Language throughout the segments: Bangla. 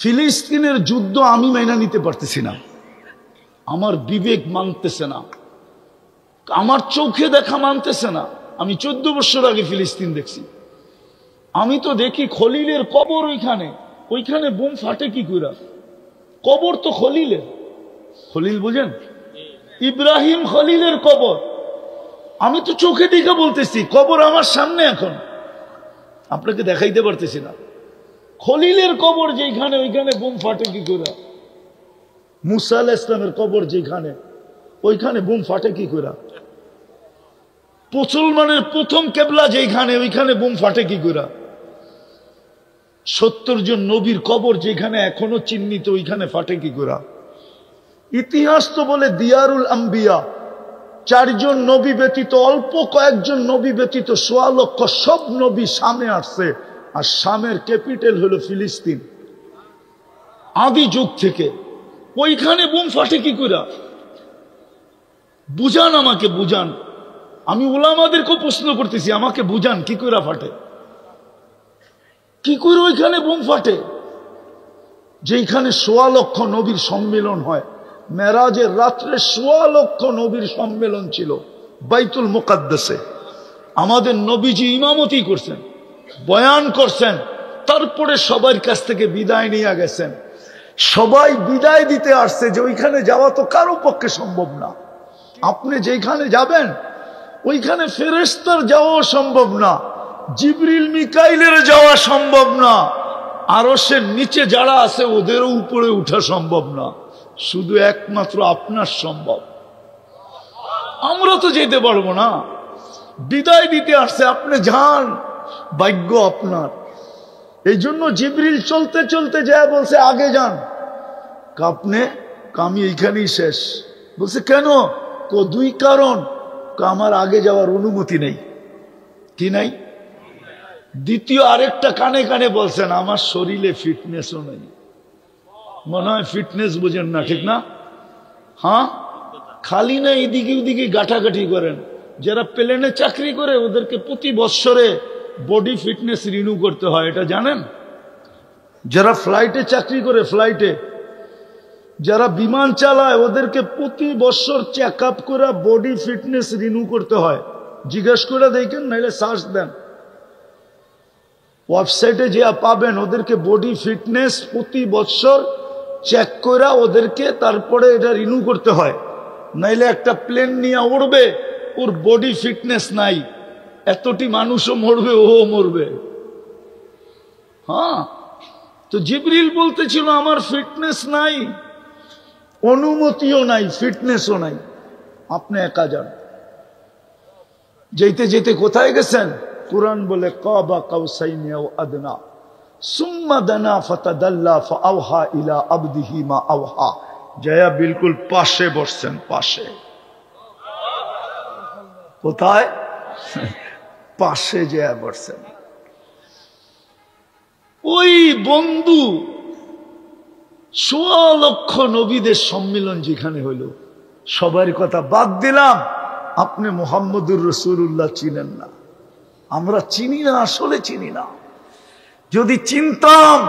ফিলিস্তিনের যুদ্ধ আমি মাইনা নিতে পারতেছি না, আমার বিবেক মানতেছে না, আমার চোখে দেখা মানতেছে না। আমি 14 বছর আগে ফিলিস্তিন দেখছি। আমি তো দেখি খলিলের কবর, ওইখানে বোম ফাটে কি করে? কবর তো খলিলের, খলিল বুঝেন, ইব্রাহিম খলিলের কবর। আমি তো চোখে দেখে বলতেছি, কবর আমার সামনে, এখন আপনাকে দেখাইতে পারতেছি না। খলিলের কবর যেখানে, ওইখানে বোম ফাটে কি করে? মুসা আলাইহিস সালামের কবর যেখানে, ওইখানে বোম ফাটে কি করে? মুসলমানের প্রথম কেবলা যেখানে, ওইখানে বোম ফাটে কি করে? 70 জন নবীর কবর যেখানে এখনো চিহ্নিত, ওইখানে ফাটে কি করে? ইতিহাস তো বলে দিয়ারুল আম্বিয়া, 4 জন নবী ব্যতীত, অল্প কয়েকজন নবী ব্যতীত 1.25 লক্ষ সব নবী শামে আসছে। আর শামের ক্যাপিটাল হলো ফিলিস্তিন, আদি যুগ থেকে। ওইখানে বোম ফাটে কি করে? বুঝান, আমাকে বুঝান। আমি উলামাদেরকেও প্রশ্ন করতেছি, আমাকে বুঝান কি করে ফাটে, কি করে ওইখানে বোম ফাটে? যেখানে 1.25 লক্ষ নবীর সম্মেলন হয়, মেরাজের রাত্রে 1.25 লক্ষ নবীর সম্মেলন ছিল বাইতুল মুকাদ্দাসে। আমাদের নবীজি ইমামতি করছেন, বয়ান করছেন, তারপরে সবার কাছ থেকে বিদায় নিয়ে গেছেন। সবাই বিদায় দিতে আসছে যে ওইখানে যাওয়া তো কারো পক্ষে সম্ভব না। আপনি যেখানে যাবেন ওইখানে ফেরেশতার যাওয়া সম্ভব না, জিবরিল মিকাইলের যাওয়া সম্ভব না, আরশের নিচে যারা আছে ওদেরও উপরে উঠা সম্ভব না, শুধু একমাত্র আপনার সম্ভব। আমরা তো যেতে পারবো না, বিদায় দিতে আসছে, আপনি যান, ভাগ্য আপনার। এই জন্য জিবরিল চলতে চলতে যায় বলছে আগে যান। আপনি, আমি এইখানেই শেষ। বলছে কেন? 2 কারণ। আমার আগে যাওয়ার অনুমতি নেই। কি নাই? দ্বিতীয় আরেকটা কানে কানে বলছেন, আমার শরীরে ফিটনেসও নেই। মনে হয় ফিটনেস বুঝেন না, ঠিক না? হ্যাঁ, খালি না এদিকে ওদিকে গাঠাগাঠি করেন। যারা প্লেনে চাকরি করে ওদেরকে প্রতি বছরে বডি ফিটনেস রিনিউ করতে হয়, এটা জানেন? যারা ফ্লাইটে চাকরি করে, ফ্লাইটে যারা বিমান চালায় ওদেরকে প্রতি বছর চেক আপ করে বডি ফিটনেস রিনিউ করতে হয়। জিজ্ঞেস করে দেখেন, নাইলে সার্চ দেন, ওয়েবসাইটে যে পাবেন। ওদেরকে বডি ফিটনেস প্রতি বছর চেক করে ওদেরকে তারপরে এটা রিনিউ করতে হয়, নাইলে একটা প্লেন নিয়ে উড়বে, ওর বডি ফিটনেস নাই, এতটি মানুষও মরবে, ও মরবে। হ্যাঁ, তো জিবরিল বলতেছিল আমার ফিটনেস নাই, অনুমতিও নাই, ফিটনেসও নাই, আপনি একা যান। যেতে যেতে কোথায় গেছেন? কুরআন বলে কাবা কাউসাইনি আও আদনা সুম্মা দানা ফাতাদাল্লা ফাআওহা ইলা আবদিহি মা আওহা। জয়া বিলকুল পাশে বসছেন, পাশে। কোথায়? পাশে জয়া বসছেন। ওই বন্ধু 1.25 লক্ষ নবীদের সম্মেলন যেখানে হইল, সবার কথা বাদ দিলাম, আপনি মুহাম্মদুর রাসূলুল্লাহ চিনেন না, আমরা চিনি না, আসলে চিনি না। যদি চিনতাম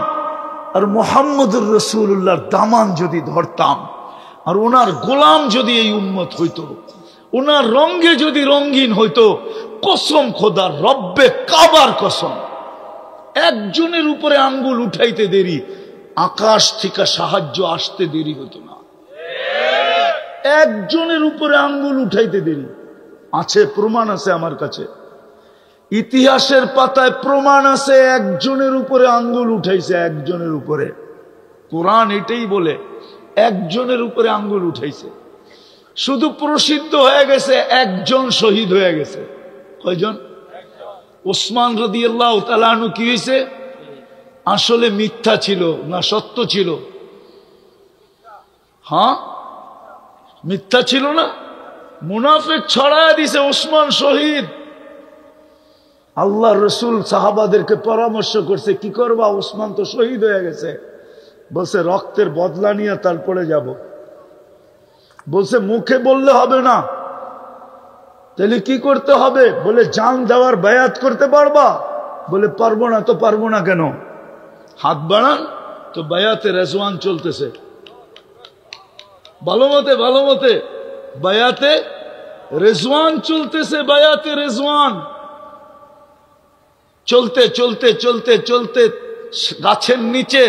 আর মুহাম্মদুর রাসূলুল্লাহর দামান যদি ধরতাম, আর ওনার গোলাম যদি এই উম্মত হইতো, ওনার রঙে যদি রঙিন হইতো, কসম খোদার, রব্বে কাবার কসম, একজনের উপরে আঙ্গুল উঠাইতে দেরি, আকাশ থেকে সাহায্য আসতে দেরি হতো না। একজনের উপরে আঙ্গুল উঠাইতে দেরি আছে, প্রমাণ আছে আমার কাছে, ইতিহাসের পাতায় প্রমাণ আছে, একজনের উপরে আঙ্গুল উঠাইছে, একজনের উপরে। কোরআন এটাই বলে, একজনের উপরে আঙ্গুল উঠাইছে। শুধু প্রসিদ্ধ হয়ে গেছে, একজন শহীদ হয়ে গেছে। কয়জন? ওসমান রাদিয়াল্লাহু তাআলা আনহু কি হয়েছে? আসলে মিথ্যা ছিল না সত্য ছিল? হ্যাঁ, মিথ্যা ছিল না, মুনাফিক ছড়ায় দিছে, ওসমান শহীদ। আল্লাহ রসুল সাহাবাদেরকে পরামর্শ করছে, কি করবা, ওসমান তো শহীদ হয়ে গেছে। বলছে রক্তের বদলা নিয়ে তারপরে যাব। বলছে মুখে বললে হবে না, তাহলে কি করতে হবে? বলে জান দেওয়ার বায়াত করতে পারবা? বলে পারবো না। তো পারবো না কেন? হাত বাড়ান, তো বায়াতে রেজওয়ান চলতেছে, ভালো মতে বায়াতে রেজওয়ান চলতেছে, বায়াতে রেজওয়ান চলতে চলতে চলতে চলতে গাছের নিচে,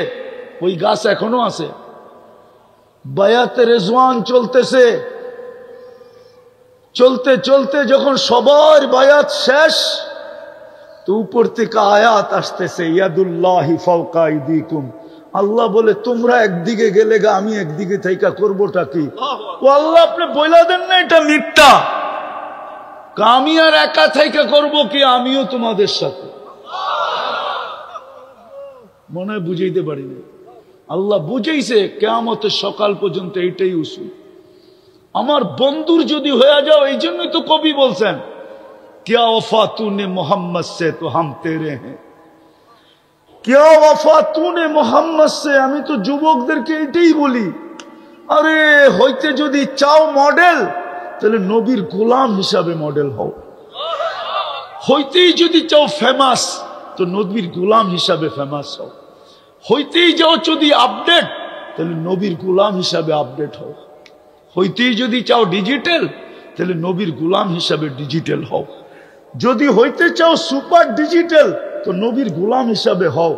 ওই গাছ এখনো আছে, বায়াতে রেজওয়ান চলতেছে। চলতে চলতে যখন সবার বায়াত শেষ, তো উপর থেকে আয়াত আসতেছে, ইয়াদুল্লাহি ফাওকা আইদিকুম। আল্লাহ বলে তোমরা একদিকে গেলে গা, আমি একদিকে থাইকা করবোটা কি? ও আল্লাহ, আপনি বইলা দেন না এটা মিথ্যা, আমি আর একা থাইকা করব কি? আমিও তোমাদের সাথে। মনে হয় বুঝাইতে পারিনি। আল্লাহ বুঝাইছে কিয়ামতের সকাল পর্যন্ত এইটাই উসুল। আমার বন্ধুর যদি হয়ে যাও, এই জন্যই তো কবি বলছেন, क्या वफा तूने मोहम्मद से तो हम तेरे हैं, क्या वफा तूने मोहम्मद से। আমি তো যুবকদেরকে এটাই বলি, আরে হইতে যদি চাও মডেল, তাহলে নবীর গোলাম হিসাবে মডেল হও। হইতেই যদি চাও ফেমাস, তো নবীর গোলাম হিসাবে ফেমাস হও। হইতেই যাও যদি আপডেট, তাহলে নবীর গোলাম হিসাবে আপডেট হও। হইতেই যদি চাও ডিজিটাল, তাহলে নবীর গোলাম হিসাবে ডিজিটাল হও। যদি হইতে চাও সুপার ডিজিটাল, তো নবীর গোলাম হিসাবে হও।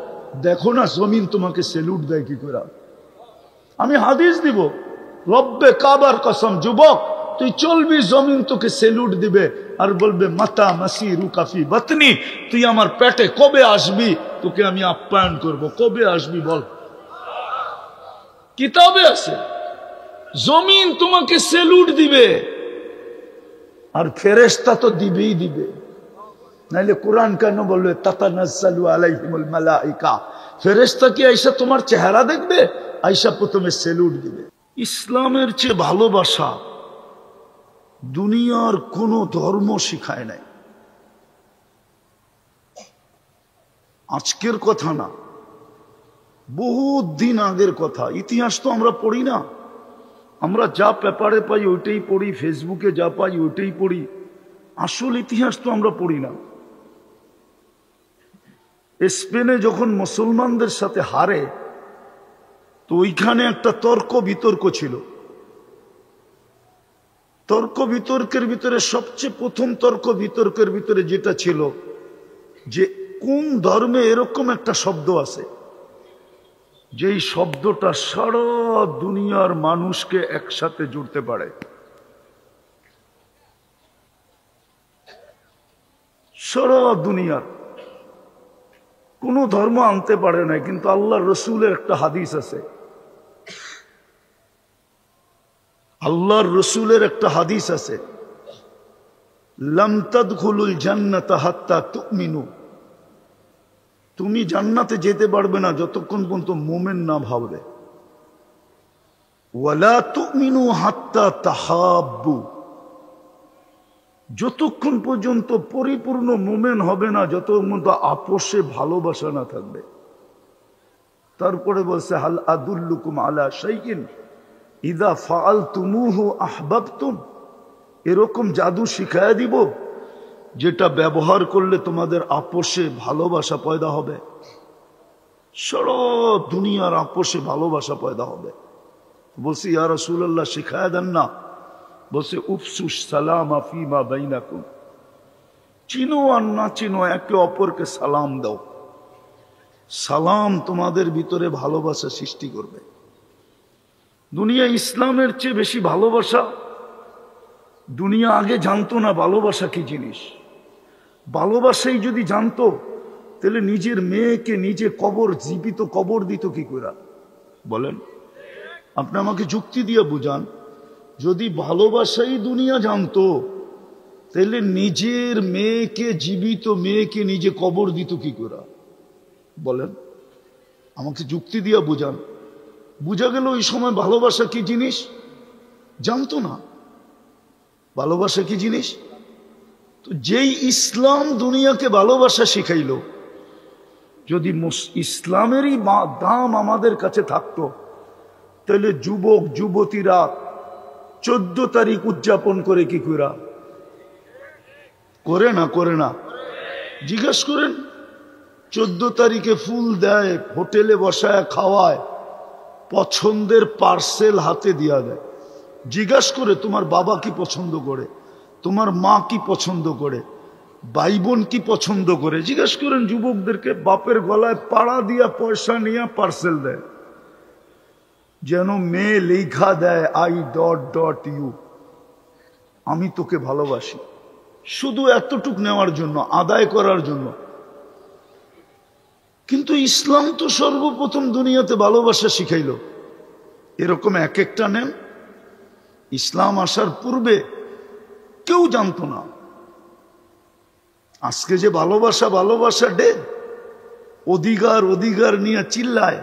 দেখো না জমিন তোমাকে সেলুট দেয় কি করে। আমি হাদিস দিব, রব্বে কাবার কসম, যুবক তুই চলবি, জমিন তোকে সেলুট দিবে আর বলবে মাতা মাসিরু কাফি বাতনি, তুই আমার পেটে কবে আসবি, তোকে আমি আপ্যায়ন করব। কবে আসবি বল, কিতাবে আছে। জমিন তোমাকে সেলুট দিবে, আর ফেরেশতা তো দিবেই দিবে। নাইলে কোরআন কেন বলবে তাতানাজ্জালু আলাইহিমুল মালাইকা? ফেরেশতা কি আইসা তোমার চেহারা দেখবে? আইসা প্রথমে সেলুট দিবে। ইসলামের চেয়ে ভালোবাসা দুনিয়ার কোন ধর্ম শিখায় নাই। আজকের কথা না, বহুত দিন আগের কথা। ইতিহাস তো আমরা পড়ি না, আমরা যা পেপারে পাই ওইটাই পড়ি, ফেসবুকে যা পাই ওইটাই পড়ি। আসল ইতিহাস তো আমরা পড়ি না। স্পেনে যখন মুসলমানদের সাথে হারে, তো ওইখানে একটা তর্ক বিতর্ক ছিল। তর্ক বিতর্কের ভিতরে সবচেয়ে প্রথম তর্ক বিতর্কের ভিতরে যেটা ছিল, যে কোন ধর্মে এরকম একটা শব্দ আছে যেই শব্দটা সারা দুনিয়ার মানুষকে একসাথে জুড়তে পারে। সারা দুনিয়ার কোন ধর্ম আনতে পারে না, কিন্তু আল্লাহর রসুলের একটা হাদিস আছে। আল্লাহর রসুলের একটা হাদিস আছে, লাম তাদখুলুল জান্নাতা হাত্তা তুমিনু। তুমি জান্নাতে যেতে পারবে না যতক্ষণ পর্যন্ত মুমিন না ভাববে। ওয়ালা তুমিনু হাত্তা তাহাব্বু। যতক্ষণ পর্যন্ত পরিপূর্ণ মুমিন হবে না যতক্ষণ পর্যন্ত আপোষে ভালোবাসা না থাকবে। তারপরে বলছে হাল আদুল্লুকুম আলা শাইইন ইযা ফাআলতুমুহু আহবাবতুম। এরকম জাদু শিখায়া দিব যেটা ব্যবহার করলে তোমাদের আপোষে ভালোবাসা পয়দা হবে। সারা দুনিয়ার আপোষে ভালোবাসা পয়দা হবে। বলছি ইয়া রাসূলুল্লাহ শিখায়া দেন না। বলছে উফসুস সালামা ফিমা বাইনাকুম। চিনো আর না চিনো একে অপরকে সালাম দাও। সালাম তোমাদের ভিতরে ভালোবাসা সৃষ্টি করবে। দুনিয়া ইসলামের চেয়ে বেশি ভালোবাসা। দুনিয়া আগে জানতো না ভালোবাসা কি জিনিস। ভালোবাসাই যদি জানতো, তাহলে নিজের মেয়েকে নিজে কবর, জীবিত কবর দিত কি করে? বলেন, আপনি আমাকে যুক্তি দিয়ে বুঝান। যদি ভালোবাসাই দুনিয়া জানতো, তাহলে নিজের মেয়েকে, জীবিত মেয়েকে নিজে কবর দিত কি করে? বলেন, আমাকে যুক্তি দিয়ে বুঝান। বুঝা গেল ওই সময় ভালোবাসা কি জিনিস জানতো না। ভালোবাসা কি জিনিস? তো যেই ইসলাম দুনিয়াকে ভালোবাসা শিখাইল, যদি ইসলামেরই দাম আমাদের কাছে থাকতো, তাহলে যুবক যুবতীরা 14 তারিখ উদযাপন করে কি করে না? জিজ্ঞেস করেন, 14 তারিখে ফুল দেয়, হোটেলে বসায় খাওয়ায়, পছন্দের পার্সেল হাতে দিয়া দেয়। জিজ্ঞাসা করে তোমার বাবা কি পছন্দ করে, তোমার মা কি পছন্দ করে, ভাই বোন কি পছন্দ করে। জিজ্ঞাসা করেন যুবকদেরকে, বাপের গলায় পাড়া দিয়া পয়সা নিয়ে পার্সেল দেয়, যেন মেয়ে লেখা দেয় আই ডট ডট ইউ, আমি তোকে ভালোবাসি, শুধু এতটুক নেওয়ার জন্য, আদায় করার জন্য। কিন্তু ইসলাম তো সর্বপ্রথম দুনিয়াতে ভালোবাসা শিখাইল। এরকম এক একটা নেন, ইসলাম আসার পূর্বে কেউ জানতো না। আজকে যে ভালোবাসা ভালোবাসা ডে, অধিকার অধিকার নিয়ে চিল্লায়,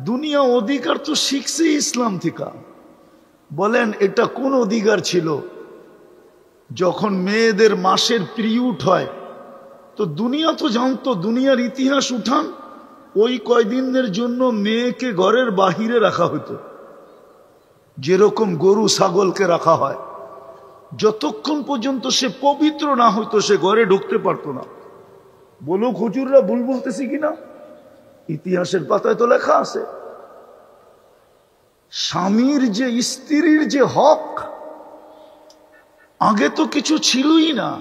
দুনিয়া অধিকার তো শিখছে ইসলাম থেকে। বলেন এটা কোন অধিকার ছিল? যখন মেয়েদের মাসের পিরিয়ড হয় তো দুনিয়া তো জানতো, দুনিয়ার ইতিহাস উঠান, ওই কয়দিনের জন্য মেয়েকে ঘরের বাহিরে রাখা হতো, যেরকম গরু ছাগলকে রাখা হয়। যতক্ষণ পর্যন্ত সে পবিত্র না হইতো সে ঘরে ঢুকতে পারতো না। বলো হুজুররা ভুল বলতেছি কিনা? ইতিহাসের পাতায় তো লেখা আছে। স্বামীর যে স্ত্রীর যে হক, আগে তো কিছু ছিলই না।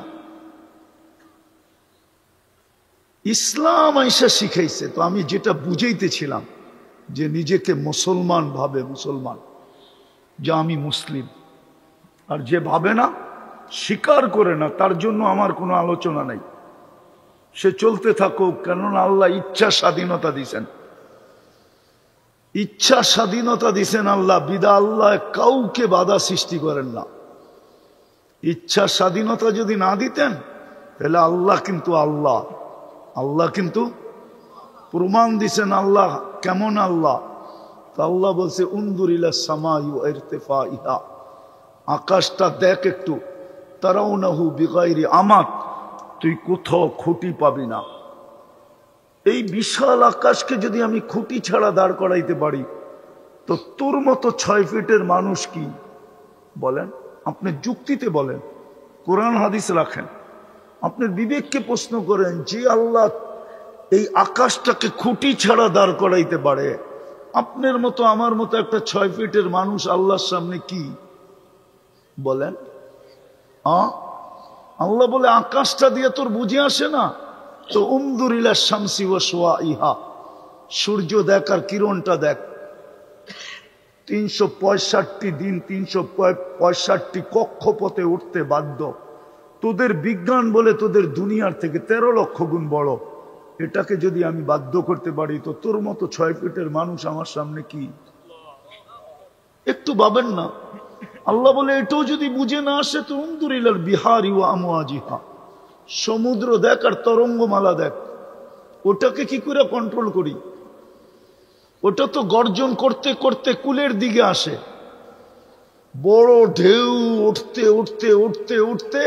ইসলাম আইসা শিখাইছে। তো আমি যেটা বুঝাইতেছিলাম যে নিজেকে মুসলমান ভাবে, মুসলমান যে আমি মুসলিম, আর যে ভাবে না, স্বীকার করে না, তার জন্য আমার কোনো আলোচনা নাই। সে চলতে থাকুক, কেননা আল্লাহ ইচ্ছা স্বাধীনতা দিছেন, ইচ্ছা স্বাধীনতা দিছেন আল্লাহ। বিদা আল্লাহ কাউকে বাধা সৃষ্টি করেন না। ইচ্ছা স্বাধীনতা যদি না দিতেন তাহলে আল্লাহ কিন্তু আল্লাহ, আল্লাহ কিন্তু প্রমাণ দিছেন আল্লাহ কেমন আল্লাহ। তো আল্লাহ বলছে উনজুর ইলা সামাই ওয়া ইরতিফাইহা, আকাশটা দেখ একটু, তারাউনাহু বিগাইরি আমাত, তুই কোথাও খুঁটি পাবি না। এই বিশাল আকাশকে যদি আমি খুঁটি ছাড়া দাঁড় করাইতে পারি, তো তোর মতো 6 ফিটের মানুষ কি বলেন? আপনি যুক্তিতে বলেন, কোরআন হাদিস রাখেন, আপনার বিবেককে প্রশ্ন করেন, যে আল্লাহ এই আকাশটাকে খুঁটি ছাড়া দাঁড় করাইতে পারে, আপনার মতো আমার মতো একটা 6 ফিটের মানুষ আল্লাহর সামনে কি বলেন? আল্লাহ বলে আকাশটা দিয়ে তোর বুঝে আসে না? তো উনজুর ইলা শামসি ওয়া শুআইহা, সূর্য দেখ আর কিরণটা দেখ। 365 দিন 365 কক্ষপথে উঠতে বাধ্য। তোদের বিজ্ঞান বলে তোদের দুনিয়ার থেকে 13 লক্ষ গুণ বড়। এটাকে যদি আমি বাধ্য করতে পারি, তো তোর মতো 6 ফিটের মানুষ আমার সামনে কি? একটু ভাবেন না। আল্লাহ বলে এটাও যদি বুঝে না আসে, তো উনজুর ইলাল বিহারি ওয়া আমওয়াজিহা, সমুদ্র দেখ আর তরঙ্গমালা দেখ। ওটাকে কি করে কন্ট্রোল করি? ওটা তো গর্জন করতে করতে কুলের দিকে আসে, বড় ঢেউ উঠতে উঠতে উঠতে উঠতে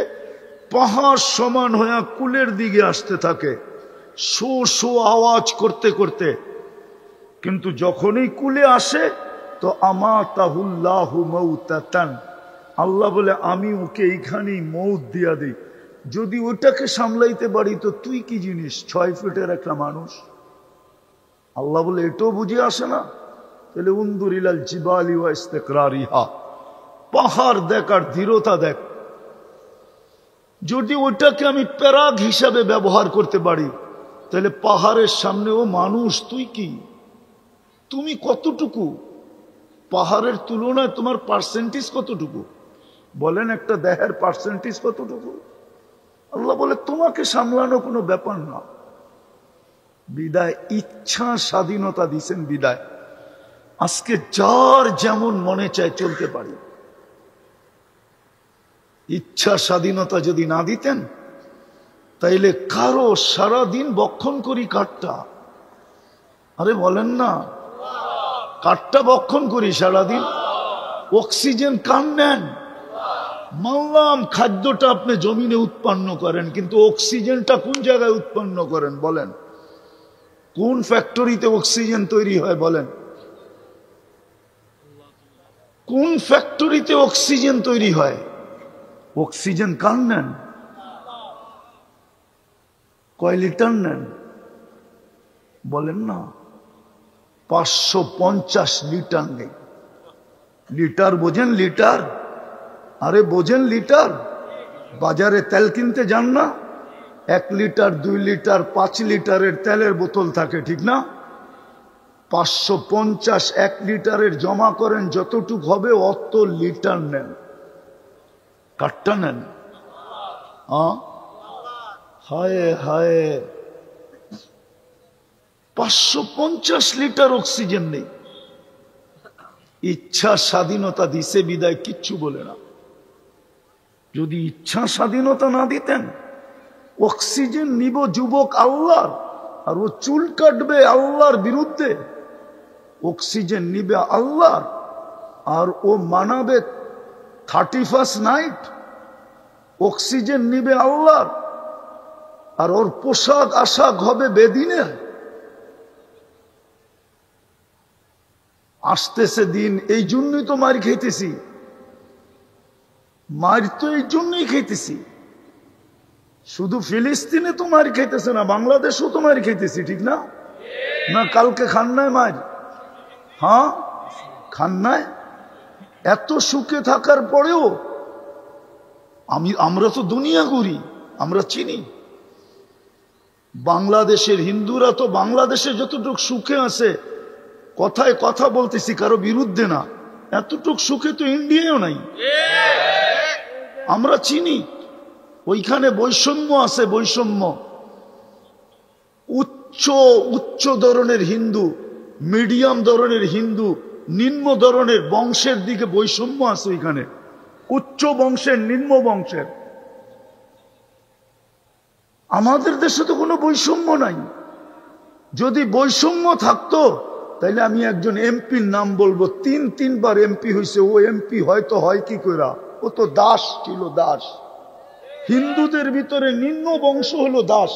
পাহাড় সমান হয়ে কুলের দিকে আসতে থাকে, শো শো আওয়াজ করতে করতে। কিন্তু যখনই কুলে আসে তো আমাতাহুল্লাহু মাউতাতান, আল্লাহ বলে আমি ওকে এইখানেই মৌত দিয়া দিই। যদি ওটাকে সামলাইতে পারি, তো তুই কি জিনিস, 6 ফিটের একটা মানুষ। আল্লাহ বলে এটাও বুঝে আসে না? তাহলে উনজুর ইলাল জিবালি ওয়া ইস্তিকরারিহা, পাহাড় দেখ আর দৃঢ়তা দেখ। যদি ওটাকে আমি প্যারাগ হিসাবে ব্যবহার করতে পারি, তাহলে পাহাড়ের সামনেও মানুষ, তুই কি, তুমি কতটুকু? পাহাড়ের তুলনায় তোমার পার্সেন্টেজ কতটুকু? বলেন একটা দেহের পার্সেন্টেজ কতটুকু? আল্লাহ বলে তোমাকে সামলানো কোনো ব্যাপার না। বিদায় ইচ্ছা স্বাধীনতা দিছেন, বিদায় আজকে যার যেমন মনে চায় চলতে পারি। ইচ্ছা স্বাধীনতা যদি না দিতেন, তাইলে কারো সারাদিন বক্ষণ করি কাঠটা। আরে বলেন না, কাঠটা বক্ষণ করি সারাদিন। অক্সিজেন কান নেন, মানলাম খাদ্যটা আপনি জমিনে উৎপন্ন করেন, কিন্তু অক্সিজেনটা কোন জায়গায় উৎপন্ন করেন বলেন? কোন ফ্যাক্টরিতে অক্সিজেন তৈরি হয় বলেন? কোন ফ্যাক্টরিতে অক্সিজেন তৈরি হয়? অক্সিজেন কান নেন? কয় লিটার নেন? বলেন না 550 লিটার নেই। লিটার বোঝেন? লিটার, আরে বোঝেন লিটার? বাজারে তেল কিনতে যান না, 1 লিটার 2 লিটার 5 লিটারের তেলের বোতল থাকে, ঠিক না? 550 1 লিটারের জমা করেন, যতটুক হবে অত লিটার নেন। কাটটা নেন? হায় হায়, 550 লিটার অক্সিজেন নেই। ইচ্ছা স্বাধীনতা দিছে বিদায় কিচ্ছু বলে না। যদি ইচ্ছা স্বাধীনতা না দিতেন, অক্সিজেন নিব যুবক আল্লাহর, আর ও চুল কাটবে আল্লাহর বিরুদ্ধে। অক্সিজেন নিবে আল্লাহর, আর ও মানাবে 31st নাইট। অক্সিজেন নিবে আল্লাহর, আর ওর পোশাক আশাক হবে বেদিনের। আসতেছে দিন, এই জন্যই তো মার খাইতেছি। মার তো এই জন্যই খাইতেছি। শুধু ফিলিস্তিনে তো মার খাইতেছে না, বাংলাদেশও তো মার খাইতেছি, ঠিক না? না কালকে খান নাই মার? হ্যাঁ খান নাই? এত সুখে থাকার পরেও আমরা তো দুনিয়া ঘুরি, আমরা চিনি। বাংলাদেশের হিন্দুরা তো বাংলাদেশে যতটুকু সুখে আছে, কথায় কথা বলতেছি কারো বিরুদ্ধে না, এতটুক সুখে তো ইন্ডিয়াও নাই। আমরা চিনি ওইখানে বৈষম্য আছে, বৈষম্য। উচ্চ ধরনের হিন্দু, মিডিয়াম ধরনের হিন্দু, নিম্ন ধরনের বংশের দিকে বৈষম্য আছে ওইখানে। উচ্চ বংশের, নিম্ন বংশের। আমাদের দেশে তো কোনো বৈষম্য নাই। যদি বৈষম্য থাকতো তাইলে আমি একজন এমপির নাম বলবো, 3বার এমপি হয়েছে। ও এমপি হয়তো হয় কি কইরা? ও তো দাস ছিল, দাস। হিন্দুদের ভিতরে নিম্ন বংশ হলো দাস।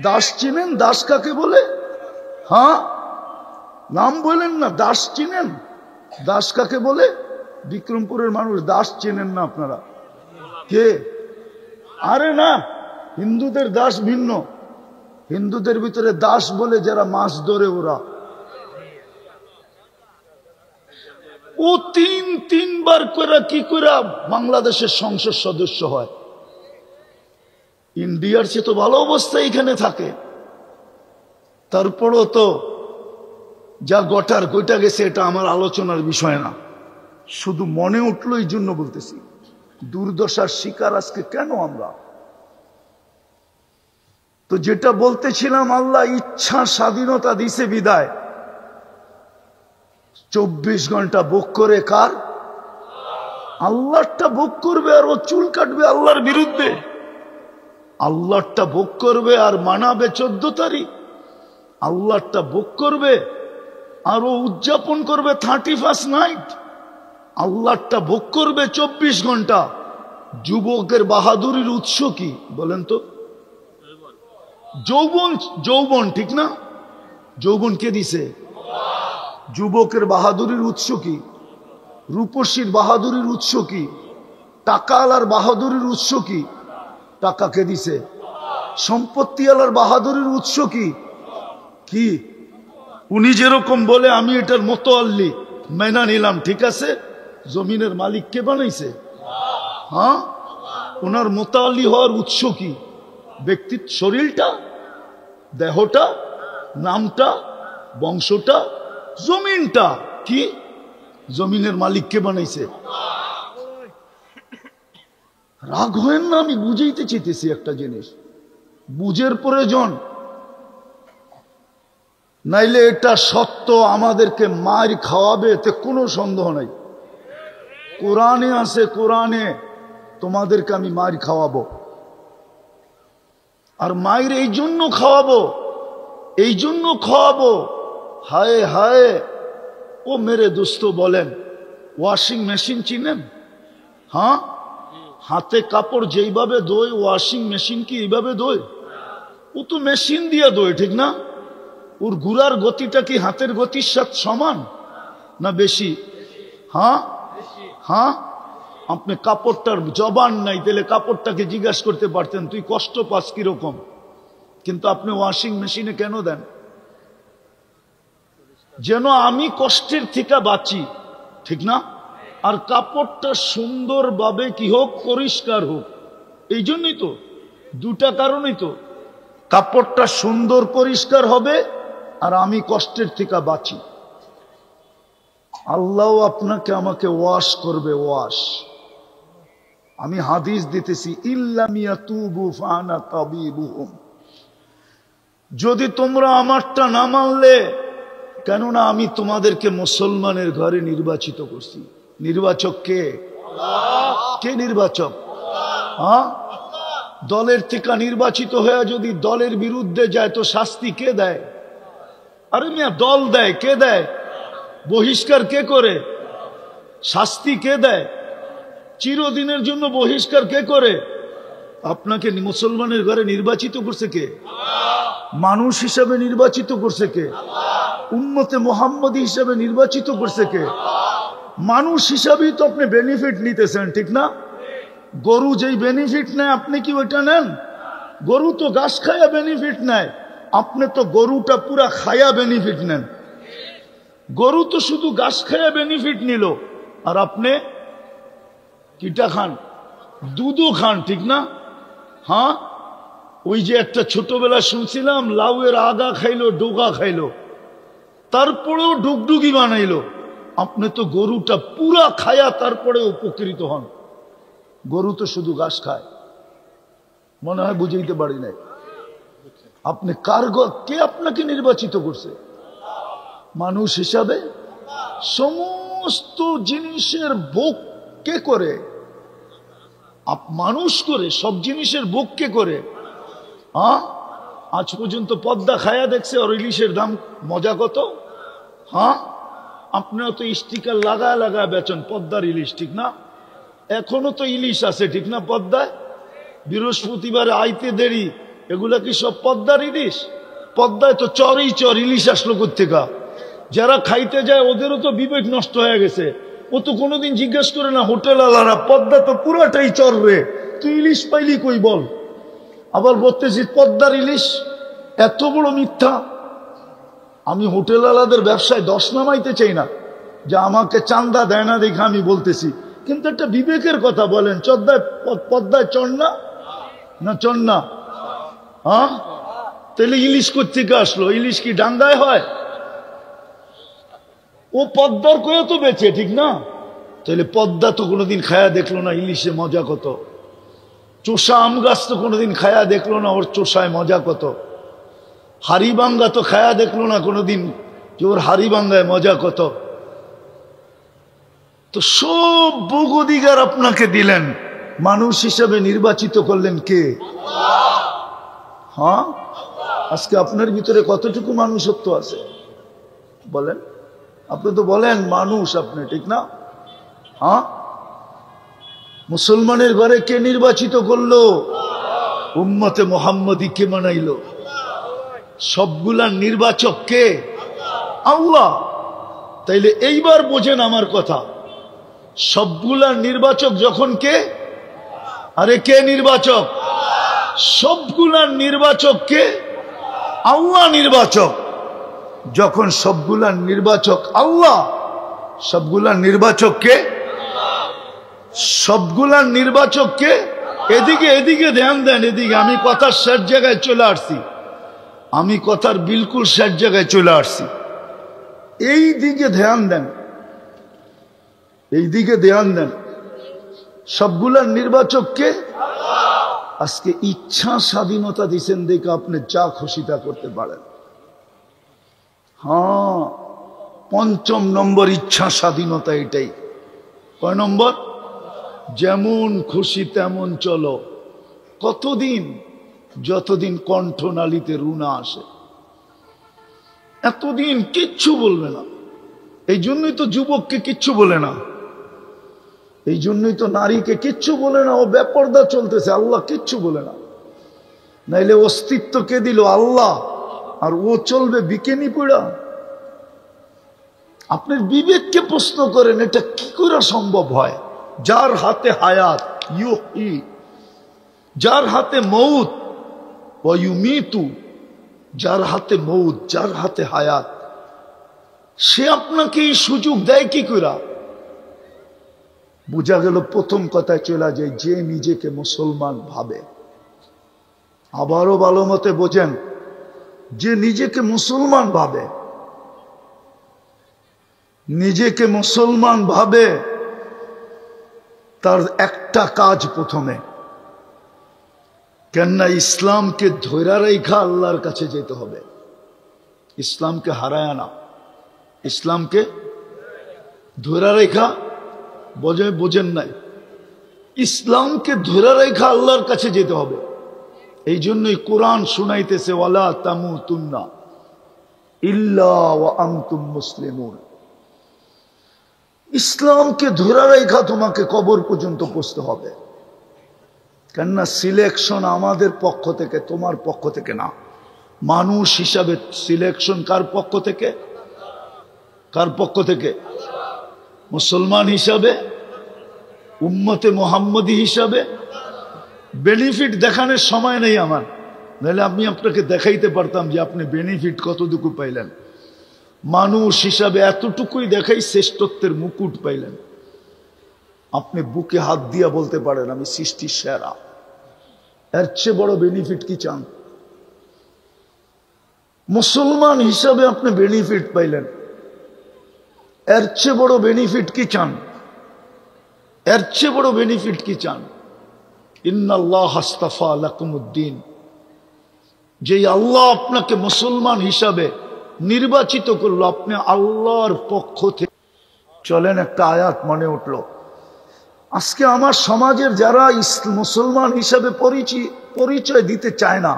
দাস চিনেন? দাস কাকে বলে? হ্যাঁ নাম বলেন না, দাস চিনেন? দাস কাকে বলে? বিক্রমপুরের মানুষ দাস চেনেন না আপনারা? কে? আরে না, হিন্দুদের দাস ভিন্ন। হিন্দুদের ভিতরে দাস বলে যারা মাছ ধরে, ওরা। ও 3বার করে কি করে বাংলাদেশের সংসদ সদস্য হয়? ইন্ডিয়ার চেয়ে তো ভালো অবস্থা এখানে থাকে। তারপরও তো যা গটার কইটা গেছে, এটা আমার আলোচনার বিষয় না, শুধু মনে উঠলো এই জন্য বলতেছি। দুর্দশার শিকার আজকে কেন আমরা? তো যেটা বলতেছিলাম, আল্লাহ ইচ্ছা স্বাধীনতা দিছে বিদায় 24 ঘন্টা ভোগ করে কার? আল্লাহটা ভোগ করবে, আর ও চুল কাটবে আল্লাহর বিরুদ্ধে। আল্লাহটা ভোগ করবে আর মানাবে 14 তারিখ। আল্লাহটা ভোগ করবে আর ও উদযাপন করবে 31st নাইট। আল্লাহটা ভোগ করবে 24 ঘন্টা। যুবকের বাহাদুরির উৎস কি বলেন তো? যৌবন। যৌবন, ঠিক না? যৌবন কে দিছে? যুবকের বাহাদুরির উৎস কি? রূপসীর বাহাদুরির উৎস কি? টাকাওয়ালার বাহাদুরির উৎস কি? টাকা কে দিছে? সম্পত্তিওয়ালার বাহাদুরির উৎস কি? কি? উনি যেরকম বলে আমি এটার মোতাল্লি মেনা নিলাম, ঠিক আছে। জমিনের মালিক কে বানাইছে? হ্যাঁ, ওনার মোতাল্লি হওয়ার উৎস কি? ব্যক্তির শরীরটা, দেহটা, নামটা, বংশটা, জমিনটা। কি? জমিনের মালিক কে বানাইছে? রাগ হয়েন না, আমি বুঝাইতে চাইতেছি একটা জিনিস, বুঝের প্রয়োজন। নাইলে এটা সত্য, আমাদেরকে মার খাওয়াবে, এতে কোনো সন্দেহ নাই। কোরআনে আছে, কোরআনে তোমাদেরকে আমি মার খাওয়াবো। আর মায়ের এই জন্য খাওয়াবো, এই জন্য খাওয়াবো। হায় হায়, ও মেরে দোস্ত বলেন, ওয়াশিং মেশিন চিনেন? হ্যাঁ, হাতে কাপড় যেইভাবে ধোয়, ওয়াশিং মেশিন কি এইভাবে ধোয়? ও তো মেশিন দিয়ে ধোয়, ঠিক না? ওর ঘুরার গতিটা কি হাতের গতির সাথে সমান না বেশি? হ্যাঁ হ্যাঁ, আপনি কাপড়টার জবান নাই, তাহলে কাপড়টাকে জিজ্ঞাসা করতে পারতেন তুই কষ্ট পাস কিরকম। কিন্তু আপনি ওয়াশিং মেশিনে কেন দেন? যেন আমি কষ্টের থেকে বাঁচি, ঠিক না? আর কাপড়টা সুন্দরভাবে কি হোক, পরিষ্কার হোক। এই জন্যই তো, দুটা কারণই তো, কাপড়টা সুন্দর পরিষ্কার হবে আর আমি কষ্টের থেকে বাঁচি। আল্লাহ আপনাকে আমাকে ওয়াশ করবে, ওয়াশ। আমি হাদিস দিতেছি, ইল্লাম ইয়াতুবু ফানা তাবিবুহুম। যদি তোমরা আমারটা না মানলে, কেননা আমি তোমাদেরকে মুসলমানের ঘরে নির্বাচিত করছি। নির্বাচক কে? কে নির্বাচক? হ্যাঁ, দলের থেকে নির্বাচিত হয়ে যদি দলের বিরুদ্ধে যায় তো শাস্তি কে দেয়? আরে মিয়া, দল দেয়। কে দেয়? বহিষ্কার কে করে? শাস্তি কে দেয়? চিরদিনের জন্য বহিষ্কার কে করে? আপনাকে মুসলমানের ঘরে নির্বাচিত করছে কে? মানুষ হিসাবে নির্বাচিত করছে কে? উম্মতে মুহাম্মদী হিসাবে নির্বাচিত করছে কে? মানুষ হিসাবেই তো আপনি বেনিফিট নিতেছেন, ঠিক না? গরু যেই বেনিফিট নেয় আপনি কি ওইটা নেন? গরু তো ঘাস খায়া বেনিফিট নেয়, আপনি তো গরুটা পুরা খায়া বেনিফিট নেন। গরু তো শুধু ঘাস খায়া বেনিফিট নিল, আর আপনি কিটা খান? দুধও খান, ঠিক না? হ্যাঁ, ওই যে একটা ছোটবেলা শুনছিলাম, লাউয়ের আগা খাইলো, ডোগা খাইলো, তারপরেও ডুগডুগি বানাইলো। আপনি তো গরুটা পুরা খায়া তারপরে উপকৃত হন। গরু তো শুধু ঘাস খায়। মনে হয় বুঝাইতে পারি নাই। আপনি কে আপনাকে নির্বাচিত করছে? মানুষ হিসাবে। সমস্ত জিনিসের ভোগ কে করে? মানুষ করে। সব জিনিসের ভোগ কে করে? হ্যাঁ, আজ পর্যন্ত পদ্মা খায়া দেখছে আর ইলিশের দাম মজা কত? হ্যাঁ, আপনারা তো স্টিকার লাগা লাগা বেচন পদ্মার ইলিশ, ঠিক না? এখনো তো ইলিশ আছে, ঠিক না? পদ্মায় বৃহস্পতিবারে আইতে দেরি, এগুলা কি সব পদ্মার ইলিশ? পদ্মায় তো চরই চর, ইলিশ আসলো কোত্থেকা? যারা খাইতে যায় ওদেরও তো বিবেক নষ্ট হয়ে গেছে। ও তো কোনোদিন জিজ্ঞেস করে না হোটেল আলারা, পদ্মা তো পুরাটাই চর রে, তুই ইলিশ পাইলি কই বল? আবার বলতেছি পদ্মার ইলিশ। এত বড় মিথ্যা। আমি হোটেল আলাদের ব্যবসায় দশ নামাইতে চাই না, যে আমাকে চান্দা দেয় না দেখে আমি বলতেছি, কিন্তু একটা বিবেকের কথা বলেন, পদ্মায় চর না চর না? হ্যাঁ, তাহলে ইলিশ কোত্থেকে আসলো? ইলিশ কি ডাঙ্গায় হয়? ও পদ্মার কয়ে তো বেচে, ঠিক না? তাহলে পদ্মা তো কোনোদিন খায়া দেখলো না ইলিশে মজা কত। চোষা আম গাছ তো কোনোদিন খায়া দেখলো না ওর চোষায় মজা কত। হাড়িবাঙ্গা তো খায়া দেখলো না কোনোদিন যে ওর হাড়িবাঙ্গায় মজা কত। তো সব ভোগ অধিকার আপনাকে দিলেন, মানুষ হিসাবে নির্বাচিত করলেন কে? হ্যাঁ, আজকে আপনার ভিতরে কতটুকু মানুষত্ব আছে বলেন? আপনি তো বলেন মানুষ আপনি, ঠিক না? হ্যাঁ, মুসলমানের ঘরে কে নির্বাচিত করলো? উম্মতে মুহাম্মদী কে বানাইলো? সবগুলার নির্বাচক কে? আল্লাহ। তাইলে এইবার বোঝেন আমার কথা, সবগুলার নির্বাচক যখন কে? আরে কে নির্বাচক? সবগুলার নির্বাচক কে? আল্লাহ নির্বাচক। যখন সবগুলার নির্বাচক আল্লাহ, সবগুলার নির্বাচক কে? সবগুলার নির্বাচক কে? এদিকে ধ্যান দেন, এদিকে। আমি কথার শেষ জায়গায় চলে আসছি, আমি কথার বিলকুল শেষ জায়গায় চলে আসছি। এই দিকে ধ্যান দেন, এই দিকে ধ্যান দেন। সবগুলার নির্বাচক কে? আজকে ইচ্ছা স্বাধীনতা দিচ্ছেন দেখে আপনি যা খুশি তা করতে পারেন। হ্যাঁ, ৫ম নম্বর ইচ্ছা স্বাধীনতা। এটাই কয় নম্বর? যেমন খুশি তেমন চলো। কতদিন? যতদিন কণ্ঠনালীতে রুনা আসে, এতদিন কিচ্ছু বলবে না। এই জন্যই তো যুবককে কিচ্ছু বলে না, এই জন্যই তো নারীকে কিচ্ছু বলে না। ও বেপরদা চলতেছে, আল্লাহ কিচ্ছু বলে না। নাইলে অস্তিত্ব কে দিল? আল্লাহ। আর ও চলবে বিকেনি পড়া? আপনার বিবেককে প্রশ্ন করেন, এটা কি করে সম্ভব হয়? যার হাতে হায়াত ইউহি, যার হাতে মউত ওয়া ইউমিতু, যার হাতে মউত, যার হাতে হায়াত, সে আপনাকে এই সুযোগ দেয় কি করে? বোঝা গেল প্রথম কথায় চলে যায়, যে নিজেকে মুসলমান ভাবে। আবারও ভালো মতে বোঝেন, যে নিজেকে মুসলমান ভাবে, নিজেকে মুসলমান ভাবে, তার একটা কাজ প্রথমে, কেননা ইসলামকে ধৈরা রেখা আল্লাহর কাছে যেতে হবে। ইসলামকে হারায় না, ইসলামকে ধৈরা রেখা, বোঝেন নাই? ইসলামকে ধৈরা রেখা আল্লাহর কাছে যেতে হবে। এই জন্যই কোরআন শুনাইতেছে, ওয়ালা তামুতুন্না ইল্লা ওয়া আনতুম মুসলিমুন। ইসলামকে ধৈরা রেখা তোমাকে কবর পর্যন্ত পৌঁছতে হবে। কেননা সিলেকশন আমাদের পক্ষ থেকে, তোমার পক্ষ থেকে না। মানুষ হিসাবে সিলেকশন কার পক্ষ থেকে? কার পক্ষ থেকে? মুসলমান হিসাবে, উম্মতে মুহাম্মদী হিসাবে। বেনিফিট দেখানোর সময় নেই আমার, নাহলে আমি আপনাকে দেখাইতে পারতাম যে আপনি বেনিফিট কতটুকু পাইলেন। মানুষ হিসাবে এতটুকুই দেখাই, শ্রেষ্ঠত্বের মুকুট পাইলেন। আপনি বুকে হাত দিয়া বলতে পারেন আমি সৃষ্টির সেরা। এর চেয়ে বড় বেনিফিট কি চান? মুসলমান হিসাবে আপনি বেনিফিট পাইলেন, এর চেয়ে বড় বেনিফিট কি চান? এর চেয়ে বড় বেনিফিট কি চান? ইন্নাল্লাহ আস্তাফা লাকুমুদ্দিন, যেই আল্লাহ আপনাকে মুসলমান হিসাবে নির্বাচিত করলো, আপনি আল্লাহর পক্ষ থেকে। চলেন, একটা আয়াত মনে উঠল। আজকে আমার সমাজের যারা মুসলমান হিসাবে পরিচয় দিতে চায় না,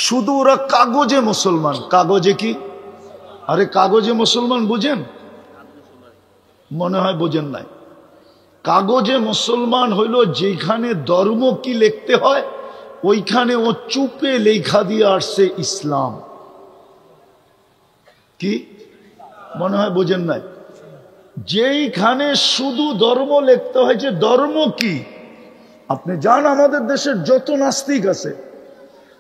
শুধু ওরা কাগজে মুসলমান। কাগজে কি? আরে কাগজে মুসলমান বুঝেন? মনে হয় বোঝেন নাই। কাগজে মুসলমান হইল যেখানে ধর্ম কি লিখতে হয়, ওইখানে ও চুপে লেখা দিয়ে আসছে ইসলাম। কি মনে হয় বোঝেন নাই? যেইখানে শুধু ধর্ম লিখতে হয়, যে ধর্ম কি। আপনি যান আমাদের দেশের যত নাস্তিক আছে,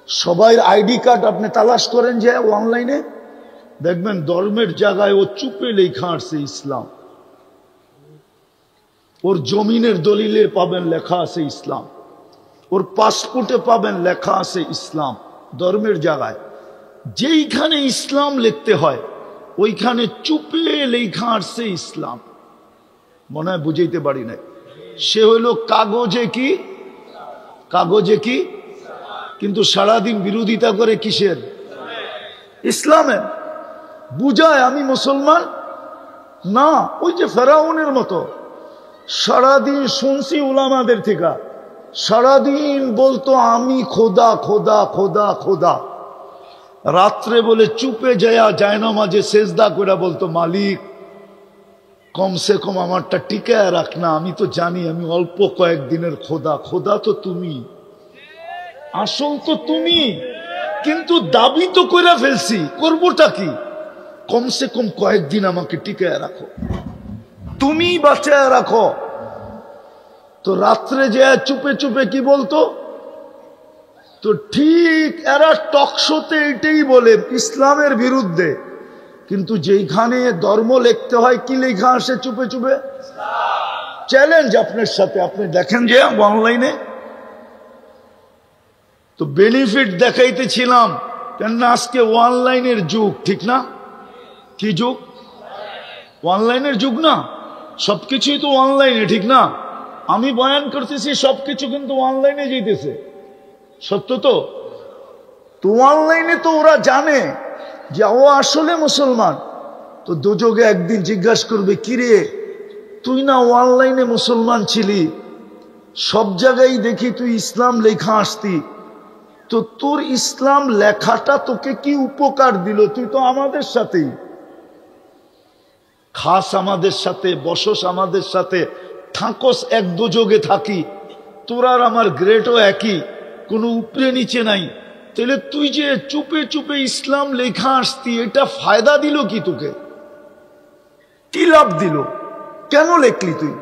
সবাই আইডি কার্ড আপনি তালাশ করেন যে অনলাইনে, দেখবেন ধর্মের জায়গায় ও চুপে লেখা আসছে ইসলাম। ওর জমিনের দলিলে পাবেন লেখা আছে ইসলাম, ওর পাসপোর্টে পাবেন লেখা আছে ইসলাম। ধর্মের জায়গায় যেইখানে ইসলাম লিখতে হয়, ওইখানে চুপে লেখা আসছে ইসলাম। মনে হয় বুঝাইতে পারি নাই। সে হইল কাগজে কি? কাগজে কি? কিন্তু সারাদিন বিরোধিতা করে কিসের? ইসলামের। বুঝায় আমি মুসলমান না। ওই যে ফেরাউনের মতো সারাদিন শুনছি উলামাদের থেকে, সারাদিন বলতো আমি খোদা খোদা খোদা খোদা। রাত্রে বলে চুপে যায় না, মাঝে সেজদা করে বলতো মালিক কমসে কম আমারটা টিকায় রাখ না, আমি তো জানি আমি অল্প কয়েকদিনের খোদা। খোদা তো তুমি, আসল তো তুমি, কিন্তু দাবি তো করে ফেলছি, করবোটা কি? কমসে কম কয়েকদিন আমাকে টিকায় রাখো, তুমি বাঁচায় রাখো। তো রাত্রে যে চুপে চুপে কি বলতো? তো ঠিক এরা টকশোতে এটাই বলে ইসলামের বিরুদ্ধে, কিন্তু যেখানে ধর্ম লিখতে হয় কি লেখা আসে চুপে চুপে? চ্যালেঞ্জ আপনার সাথে, আপনি দেখেন যে অনলাইনে। তো বেনিফিট দেখাইতেছিলাম, কেননা আজকে অনলাইনের যুগ, ঠিক না? কি যুগ? অনলাইনের যুগ না? সবকিছুই তো অনলাইনে, ঠিক না? আমি বয়ান করতেছি, সবকিছু কিন্তু অনলাইনে যেতেছে, সত্য তো? তো অনলাইনে তো ওরা জানে যে ও আসলে মুসলমান। তো দুযোগে একদিন জিজ্ঞাসা করবে, কিরে তুই না অনলাইনে মুসলমান ছিলি, সব জায়গায় দেখি তুই ইসলাম লেখা আসতি, তো তোর ইসলাম লেখাটা তোকে কি উপকার দিল? তুই তো আমাদের সাথেই খাস, আমাদের সাথে বসস, আমাদের সাথে থাকস, এক দুযোগে থাকি, তোর আর আমার গ্রেডও একই, কোনো উপরে নিচে নাই। তাহলে তুই যে চুপে চুপে ইসলাম লেখা আসতি, এটা ফায়দা দিল কি তোকে? কি লাভ দিল? কেন লেখলি তুই?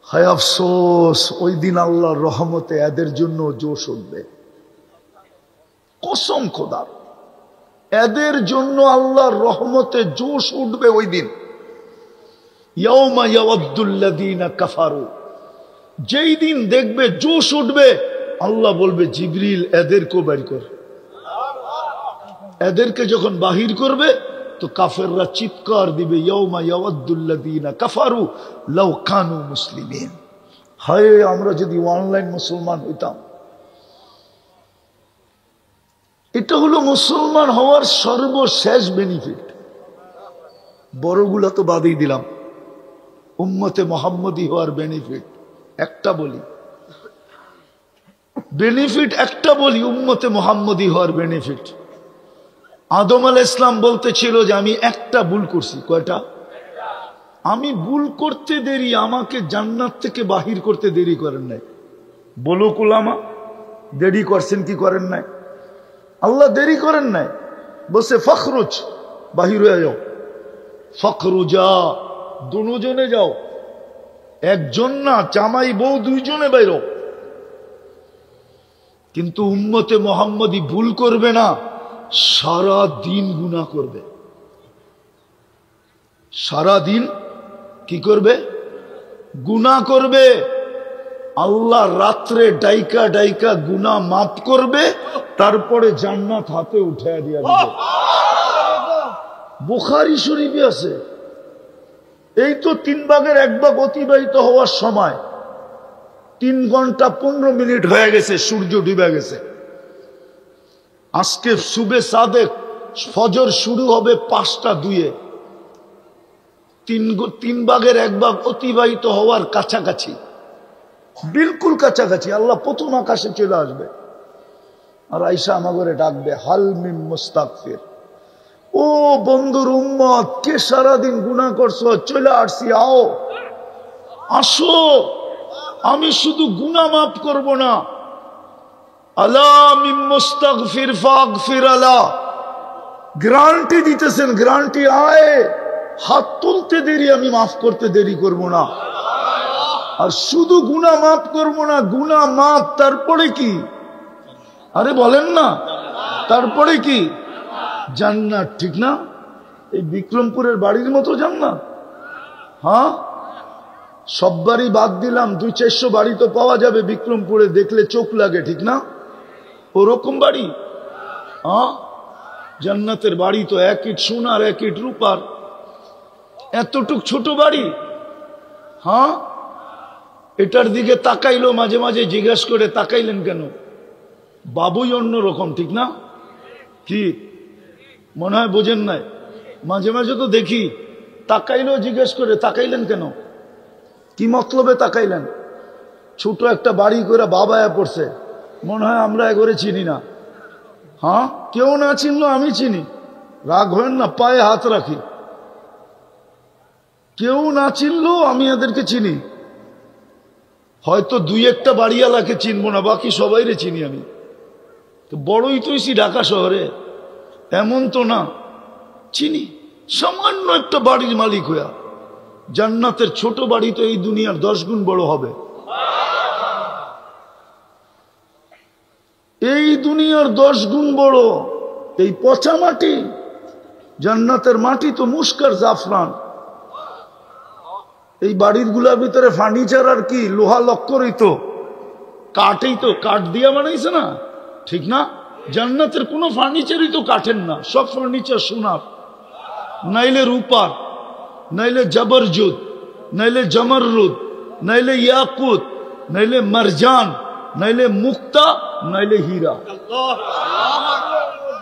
হায় আফসোস, ওই দিন আল্লাহর রহমতে এদের জন্য জোশ উঠবে, কসম খোদার। এদের জন্য আল্লাহর রহমতে জোশ উঠবে ওই দিন। ইয়াউমা ইয়াওয়াদ্দুল্লাযীনা কাফারু, যেই দিন দেখবে জোশ উঠবে, আল্লাহ বলবে জিবরিল এদেরকে বের কর। এদেরকে যখন বাহির করবে তো কাফেররা চিৎকার দিবে, ইয়াউমা ইয়াওয়াদ্দুল্লাযীনা কাফারু লাউ কানু মুসলিমিন। হায় আমরা যদি অনলাইন মুসলমান হইতাম। এটা হলো মুসলমান হওয়ার সর্বশেষ বেনিফিট। বড়গুলা তো বাদই দিলাম, উম্মতে মুহাম্মদী হওয়ার বেনিফিট একটা বলি, উম্মতে মুহাম্মদী হওয়ার বেনিফিট। আদম আলাইহিস সালাম বলতেছিল যে আমি একটা ভুল করছি। কয়টা? আমি ভুল করতে দেরি, আমাকে জান্নাত থেকে বাহির করতে দেরি করেন নাই। বলো কুলামা, দেরি করছেন কি করেন নাই? আল্লাহ দেরি করেন নাই, বলছে ফখরুজ, বাহির হয়ে যাও। ফখরুজা, দুজনে যাও, একজন না, জামাই বউ দুইজনে বাইরো। কিন্তু উম্মতে মুহাম্মদী ভুল করবে না, সারা দিন গুনাহ করবে। সারা দিন কি করবে? গুনাহ করবে। আল্লাহ রাত্রে ডাইকা ডাইকা গুনাহ মাফ করবে, তারপরে জান্নাত হাতে উঠায় দিয়া দিবে। বুখারী শরীফে আছে। এই তো 3 ভাগের 1 ভাগ অতিবাহিত হওয়ার সময় 3 ঘন্টা 15 মিনিট হয়ে গেছে, সূর্য ডুবে গেছে। আজকে সুবে সাদেক, ফজর শুরু হবে 5টা 2। 3 ভাগের 1 ভাগ অতিবাহিত হওয়ার কাছাকাছি, বিলকুল কাছাকাছি। আল্লাহ প্রথম আকাশে চলে আসবে আর আয়েশা আমাগরে ডাকবে, হাল মিন মুস্তাগফির। ও বন্ধুর উম্মত, কে সারাদিন গুনাহ করছো, চলে আসছি, আও আসো। আমি শুধু গুনাহ মাফ করব না, আলা মিন মুস্তাগফির ফাগফির আলা, গ্যারান্টি দিতেছেন, গ্যারান্টি। আয়, হাত তুলতে দেরি, আমি মাফ করতে দেরি করব না। আর শুধু গুনাহ মাফ করব না, গুনাহ মাফ, তারপরে কি? আরে বলেন না, তারপরে কি? জান্নাত, ঠিক না? এই বিক্রমপুরের বাড়ির মতো জান্নাত। হ্যাঁ, সব বাড়ি বাদ দিলাম, 200-400 বাড়ি তো পাওয়া যাবে বিক্রমপুরে, দেখলে চোখ লাগে, ঠিক না? ওরকম বাড়ি। হ্যাঁ, জান্নাতের বাড়ি তো 1 ইট সোনার 1 ইট রূপার, এতটুক ছোট বাড়ি। হ্যাঁ, এটার দিকে তাকাইলো, মাঝে মাঝে জিজ্ঞাসা করে তাকাইলেন কেন? বাবুই অন্যরকম, ঠিক না? কি মনে হয় বোঝেন নাই? মাঝে মাঝে তো দেখি তাকাইলো, জিজ্ঞেস করে তাকাইলেন কেন? কি মতলবে তাকাইলেন? ছোট একটা বাড়ি করে বাবায়া পড়ছে, মনে হয় আমরা এগোরে চিনি না। হ্যাঁ, কেউ না চিনলো আমি চিনি, রাগ হয়েন না, পায়ে হাত রাখি। কেউ না চিনলো আমি এদেরকে চিনি। হয়তো 2-1টা বাড়িওয়ালাকে চিনবো না, বাকি সবাইরে চিনি আমি। তো বড়ই তো এসি ঢাকা শহরে, এমন তো না, চিনি। সামান্য একটা বাড়ির মালিক হইয়া। জান্নাতের ছোট বাড়ি তো এই দুনিয়ার 10 গুণ বড় হবে। এই দুনিয়ার 10 গুণ বড়। এই পচা মাটি, জান্নাতের মাটি তো মুস্কার জাফরান। এই বাড়ির গুলার ভিতরে ফার্নিচার আর কি, লোহা লক্করই তো, কাঠই তো, কাঠ দিয়া বানাইছে না, ঠিক না? জান্নাতের কোনো ফার্নিচারই তো কাঠের না, সব ফার্নিচার সোনার, নাইলে রূপার, নাইলে জবরজুদ, নাইলে জমররুদ, নাইলে ইয়াকুত, নাইলে মারজান, নাইলে মুক্তা, নাইলে হীরা।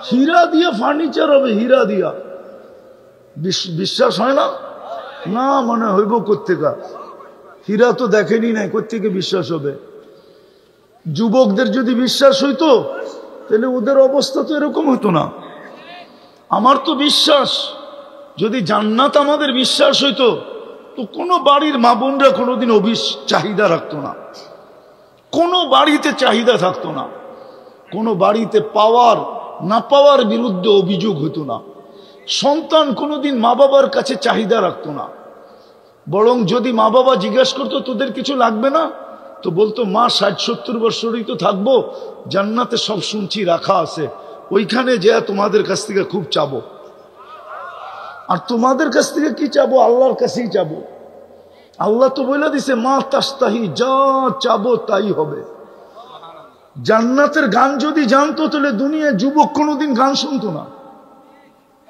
হীরা দিয়া ফার্নিচার হবে, হীরা দিয়া। বিশ্বাস হয় না? না, মনে হইব কোত্থেকা? হীরা তো দেখেনি নাই, কোত্থেকে বিশ্বাস হবে? যুবকদের যদি বিশ্বাস হইতো তাহলে ওদের অবস্থা তো এরকম হতো না। আমার তো বিশ্বাস, যদি জান্নাত আমাদের বিশ্বাস হইতো তো কোনো বাড়ির মা বোনরা কোনোদিন চাহিদা রাখতো না, কোনো বাড়িতে চাহিদা থাকতো না, কোনো বাড়িতে পাওয়ার না পাওয়ার বিরুদ্ধে অভিযোগ হতো না। সন্তান কোনোদিন মা বাবার কাছে চাহিদা রাখতো না, বরং যদি মা বাবা জিজ্ঞাসা করতো তোদের কিছু লাগবে না, তো বলতো মা 60-70 বছরই তো থাকবো, জান্নাতে সব শুনছি রাখা আছে, ওইখানে যে তোমাদের কাছ থেকে খুব চাবো। আর তোমাদের কাছ থেকে কি চাবো? আল্লাহর কাছেই চাবো। আল্লাহ তো বলে দিছে মা তাস্তাহি, যা চাবো তাই হবে। জান্নাতের গান যদি জানতো তাহলে দুনিয়ায় যুবক কোনোদিন গান শুনতো না।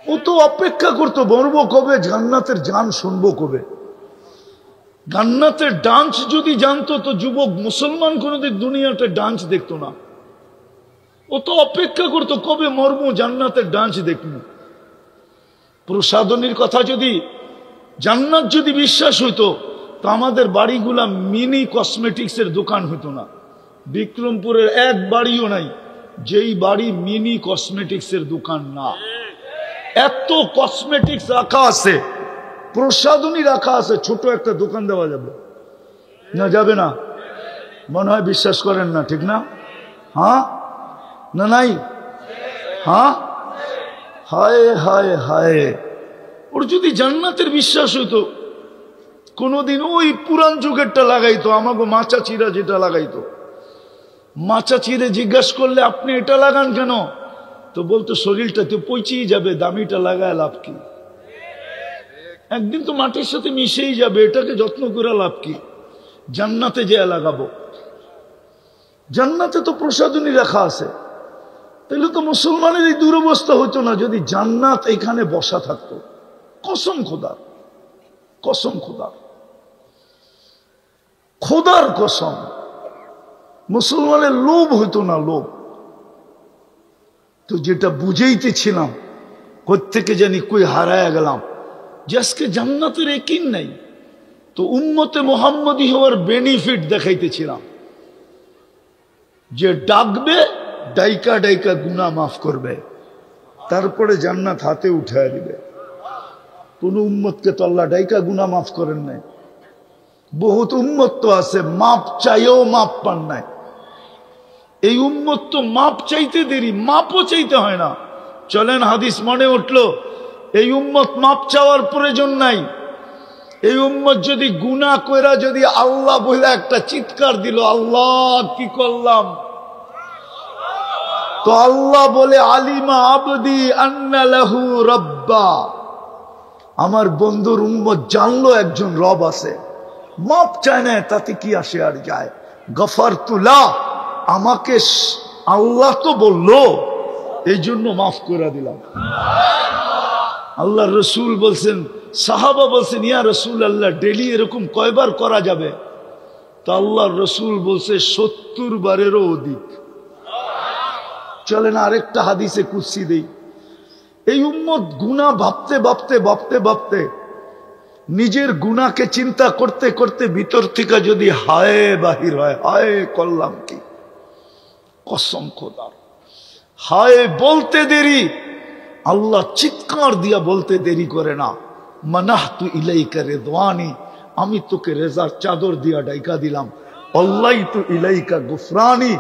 ও তো অপেক্ষা করতো মরবো কবে, জান্নাতের গান শুনবো কবে। জান্নাতের ডান্স যদি জানতো তো যুবক মুসলমান কোনোদিন দুনিয়াতে ডান্স দেখতো না। ও তো অপেক্ষা করতো কবে মরবো, জান্নাতের ডান্স দেখবো। প্রসাদনীর কথা যদি, জান্নাত যদি বিশ্বাস হইতো তো আমাদের বাড়িগুলা মিনি কসমেটিক্সের দোকান হইতো না। বিক্রমপুরের এক বাড়িও নাই যেই বাড়ি মিনি কসমেটিক্সের দোকান না। এত কসমেটিক্স রাখা আছে, প্রসাদনী রাখা আছে, ছোট একটা দোকান দেওয়া যাবে না? যাবে না? মনে হয় বিশ্বাস করেন না, ঠিক না? হ্যাঁ না নাই? হ্যাঁ, হায় হায় হায়। ওর যদি জান্নাতের বিশ্বাস হইতো কোনদিন ওই পুরান যুগেরটা লাগাইতো। আমাকে মাচা চিরা যেটা লাগাইতো, মাচা চিরে জিজ্ঞাসা করলে আপনি এটা লাগান কেন, তো বলতো শরীরটা তো পচিয়ে যাবে, দামিটা লাগায় লাভ কি? একদিন তো মাটির সাথে মিশেই যাবে, এটাকে যত্ন করে লাভ কি? জান্নাতে যে লাগাবো। জান্নাতে তো প্রসাদনী রাখা আছে। তাহলে তো মুসলমানের এই দুরবস্থা হতো না যদি জান্নাত এখানে বসা থাকতো। কসম খোদার, কসম খোদার, খোদার কসম, মুসলমানের লোভ হইতো না, লোভ। তো যেটা বুঝেইতেছিলাম কোত্থেকে জানি কই হারায় গেলাম, যে আজকে জান্নাতের একিন নাই। তো উম্মতে মুহাম্মদী হওয়ার বেনিফিট দেখাইতেছিলাম, যে ডাকবে ডাইকা ডাইকা গুনাহ মাফ করবে, তারপরে জান্নাত হাতে উঠায় দিবে। কোন উম্মতকে তো আল্লাহ ডাইকা গুনাহ মাফ করেন নাই। বহুত উম্মত তো আছে মাপ চাইও মাপ পান নাই। এই উম্মত তো মাপ চাইতে দেরি, মাপও চাইতে হয় না। চলেন হাদিস মনে উঠলো, এই উম্মত মাপ চাওয়ার প্রয়োজন নাই। এই উম্মত যদি গুনাহ কইরা যদি আল্লাহ বলে একটা চিৎকার দিল, আল্লাহ কি করলাম, তো আল্লাহ বলে আলিমা আবদি আন্না লাহু রাব্বা, আমার বন্ধুর উম্মত জানলো একজন রব আছে। মাপ চায় না, তাতে কি আসে আর যায়। গফারতু লাহ, আমাকে আল্লাহ তো বললো এই জন্য মাফ করে দিলাম। আল্লাহ রসুল বলছেন, সাহাবা বলছেন ইয়া রসুল আল্লাহ ডেলি এরকম কয়বার করা যাবে? তো আল্লাহ রসুল বলছে 70 বারেরও অধিক। চলেন আরেকটা হাদিসে কুদসি দেই। এই উম্মত গুনাহ ভাবতে ভাবতে ভাবতে ভাবতে নিজের গুনাহকে চিন্তা করতে করতে ভিতর থেকে যদি হায় বাহির হয়, হায় করলাম কি, কসম খোদার, হায় বলতে দেরি, আল্লাহ চিৎকার দিয়া বলতে দেরি করে না। মানাহতু ইলাইকা রিদওয়ানি, আমি তোকে রেজার চাদর দিয়া ডাইকা দিলাম। আল্লাইতু ইলাইকা গুফরানি,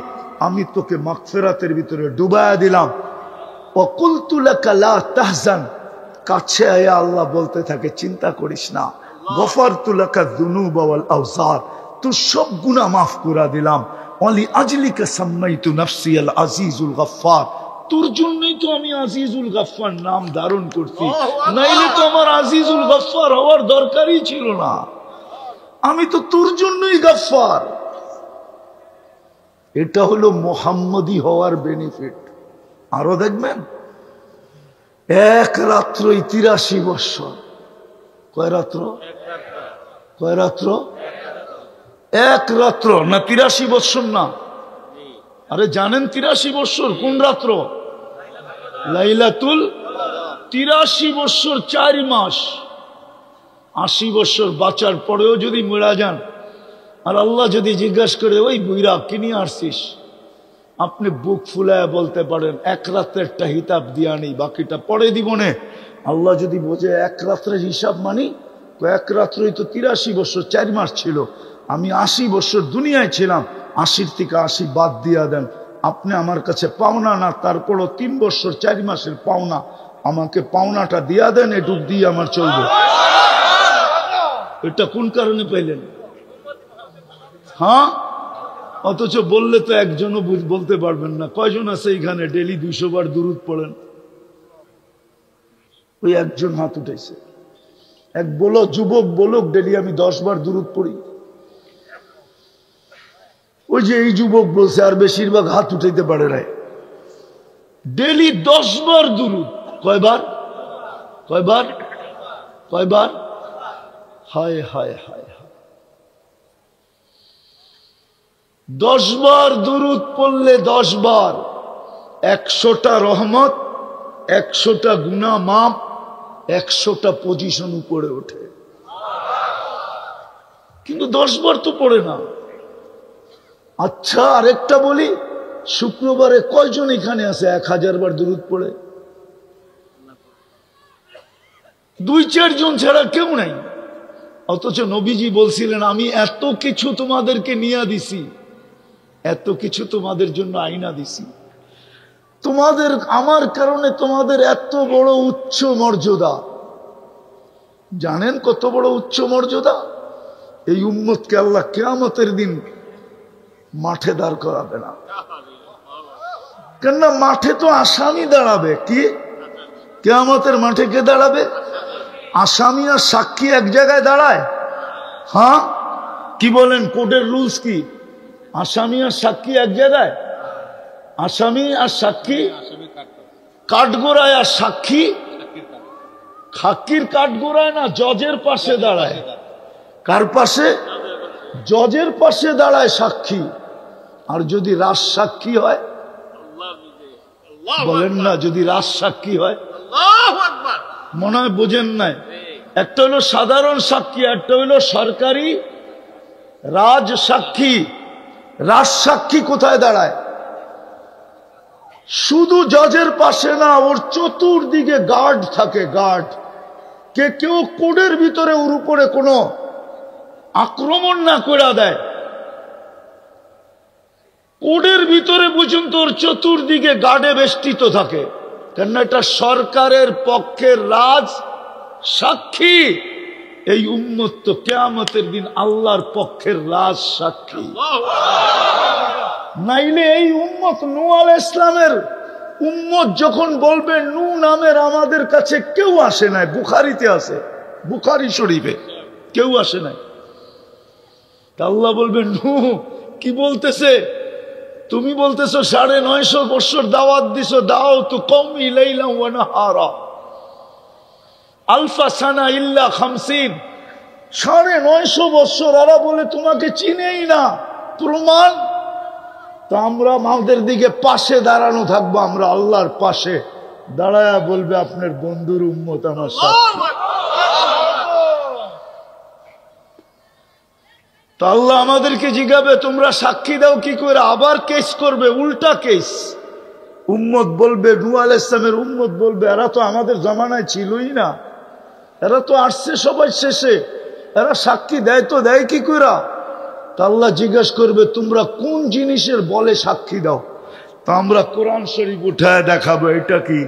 আমি তোকে মাগফিরাতের ভিতরে ডুবায়া দিলাম। ওয়া কুলতু লাকা লা তাহজান, কাছে আয়া আল্লাহ বলতে থাকে চিন্তা করিস না। গফারতু লাকা যুনুবা ওয়াল আওসার, তুই সব গুনাহ মাফ করে দিলাম। ওয়ালি আজলিকা সাম্মাইতু নাফসি আল আজিজুল গফফার, তোর জন্যই তো আমি আজিজুল গফফার নাম ধারণ করছি, নাইলে তো আমার আজিজুল গফফার হওয়ার দরকারই ছিল না। আমি তো তোর জন্যই গফফার। এটা হলো মুহাম্মদী হওয়ার বেনিফিট। আরো দেখবেন, এক রাত্রই 83 বৎসর। কয় রাত্র? কয় রাত্র? এক রাত্র না 83 বৎসর না। আরে জানেন 83 বৎসর কোন রাত্র? লাইলাতুল 83 বৎসর 4 মাস। 80 বৎসর বাঁচার পরেও যদি মরা যান, আর আল্লাহ যদি জিজ্ঞাসা করে ওই বুইরা কি নিয়ে আসছিস, আপনি বুক ফুলায় বলতে পারেন এক রাত্রেরটা হিসাব দিয়া নেই, বাকিটা পরে দিব নে। আল্লাহ যদি বোঝে এক রাত্রের হিসাব মানি, তো এক রাত্রই তো 83 বৎসর 4 মাস ছিল। আমি 80 বৎসর দুনিয়ায় ছিলাম, 80 থেকে 80 বাদ দিয়া দেন। আপনি আমার কাছে পাওনা না, তারপরও 3 বৎসর 4 মাসের পাওনা, আমাকে পাওনাটা দিয়া দেন, এটুক দিয়ে আমার চলবে। এটা কোন কারণে পাইলেন? হ্যাঁ, অথচ বললে তো একজনও বলতে পারবেন না। কয়জন আছে এখানে ডেলি 200 বার দুরুদ পড়েন? ওই একজন হাত উঠেছে। এক বলো যুবক বলুক ডেলি আমি 10 বার দুরুদ পড়ি। ওই যে এই যুবক বলছে, আর বেশিরভাগ হাত উঠাইতে পারে নাই। ডেলি 10 বার দুরুদ। কয়বার? কয়বার? কয়বার? হায় হায় হায় হায়। 10 বার দুরুদ পড়লে 10 বার 100টা রহমত, 100টা গুনাহ মাফ, 100টা পজিশন উপরে ওঠে। কিন্তু 10 বার তো পড়ে না। আচ্ছা আরেকটা বলি, শুক্রবারে কয়জন এখানে আছে 1000 বার দুরুদ পড়ে? 2-4 জন ছাড়া কেউ নাই। অথচ নবীজি বলছিলেন আমি এত কিছু তোমাদেরকে নিয়ে দিছি, এত কিছু তোমাদের জন্য আইনা দিছি, তোমাদের আমার কারণে তোমাদের এত বড় উচ্চ মর্যাদা। জানেন কত বড় উচ্চ মর্যাদা? এই উম্মতকে আল্লাহ কিয়ামতের দিন মাঠে দাঁড় করাবে না। কেননা মাঠে তো আসামি দাঁড়াবে। কি কিয়ামতের মাঠে কে দাঁড়াবে? আসামি আর সাক্ষী এক জায়গায় দাঁড়ায়? হ্যাঁ, কি বলেন? কোর্টের রুলস কি? আসামি আর সাক্ষী এক জায়গায়? আসামি আর সাক্ষী কাঠগোড়ায়, আর সাক্ষী খাকির কাঠগোড়ায় না, জজের পাশে দাঁড়ায়। কার পাশে? জজের পাশে দাঁড়ায় সাক্ষী। আর যদি রাজ সাক্ষী হয়, বলেন না, যদি রাজ সাক্ষী হয়, মনে হয় বোঝেন নাই। একটা হলো সাধারণ সাক্ষী, একটা হলো সরকারি রাজ সাক্ষী। রাজ সাক্ষী কোথায় দাঁড়ায়? শুধু জজের পাশে না, ওর চতুর্দিকে গার্ড থাকে। গার্ড কে কেউ কোডের ভিতরে ওর উপরে কোনো আক্রমণ না করে দেয়। কোডের ভিতরে পর্যন্ত ওর চতুর্দিকে গার্ডে বেষ্টিত থাকে। কেন? এটা সরকারের পক্ষের রাজ সাক্ষী। এই উম্মত তো কিয়ামতের দিন আল্লাহর পক্ষের রাজ সাক্ষী। নাইলে এই উম্মত নূহ আলাইহিস সালামের উম্মত যখন বলবে নূহ নামের আমাদের কাছে কেউ আসে নাই, বুখারীতে আছে, বুখারী শরীফে কেউ আসে নাই। আল্লাহ বলবে নূহ কি বলতেছে? তুমি বলতেছো 950 বছর দাওয়াত দিছো, দাও তো কওমি লাইলা ওয়া নাহারা আলফা সানা ইল্লা 50। 950 বছর এরা বলে তোমাকে চিনেই না। প্রমাণ তো আমরা আমাদের দিকে পাশে দাঁড়ানো থাকবো, আমরা আল্লাহর পাশে দাঁড়ায়া বলবে আপনার বন্ধুর উম্মত আমার সাথে। তো আল্লাহ আমাদেরকে জিজ্ঞাবে তোমরা সাক্ষী দাও কি করে? আবার কেস করবে, উল্টা কেস। উম্মত বলবে, নূহ আলাইহিস সালামের উম্মত বলবে এরা তো আমাদের জামানায় ছিলই না, এরা তো আসছে সবাই শেষে, এরা সাক্ষী দেয় তো দেয় কি করে? তা আল্লাহ জিজ্ঞাসা করবে তোমরা কোন জিনিসের বলে সাক্ষী দাও? তা আমরা কোরআন শরীফ উঠায় দেখাবো এটা কি।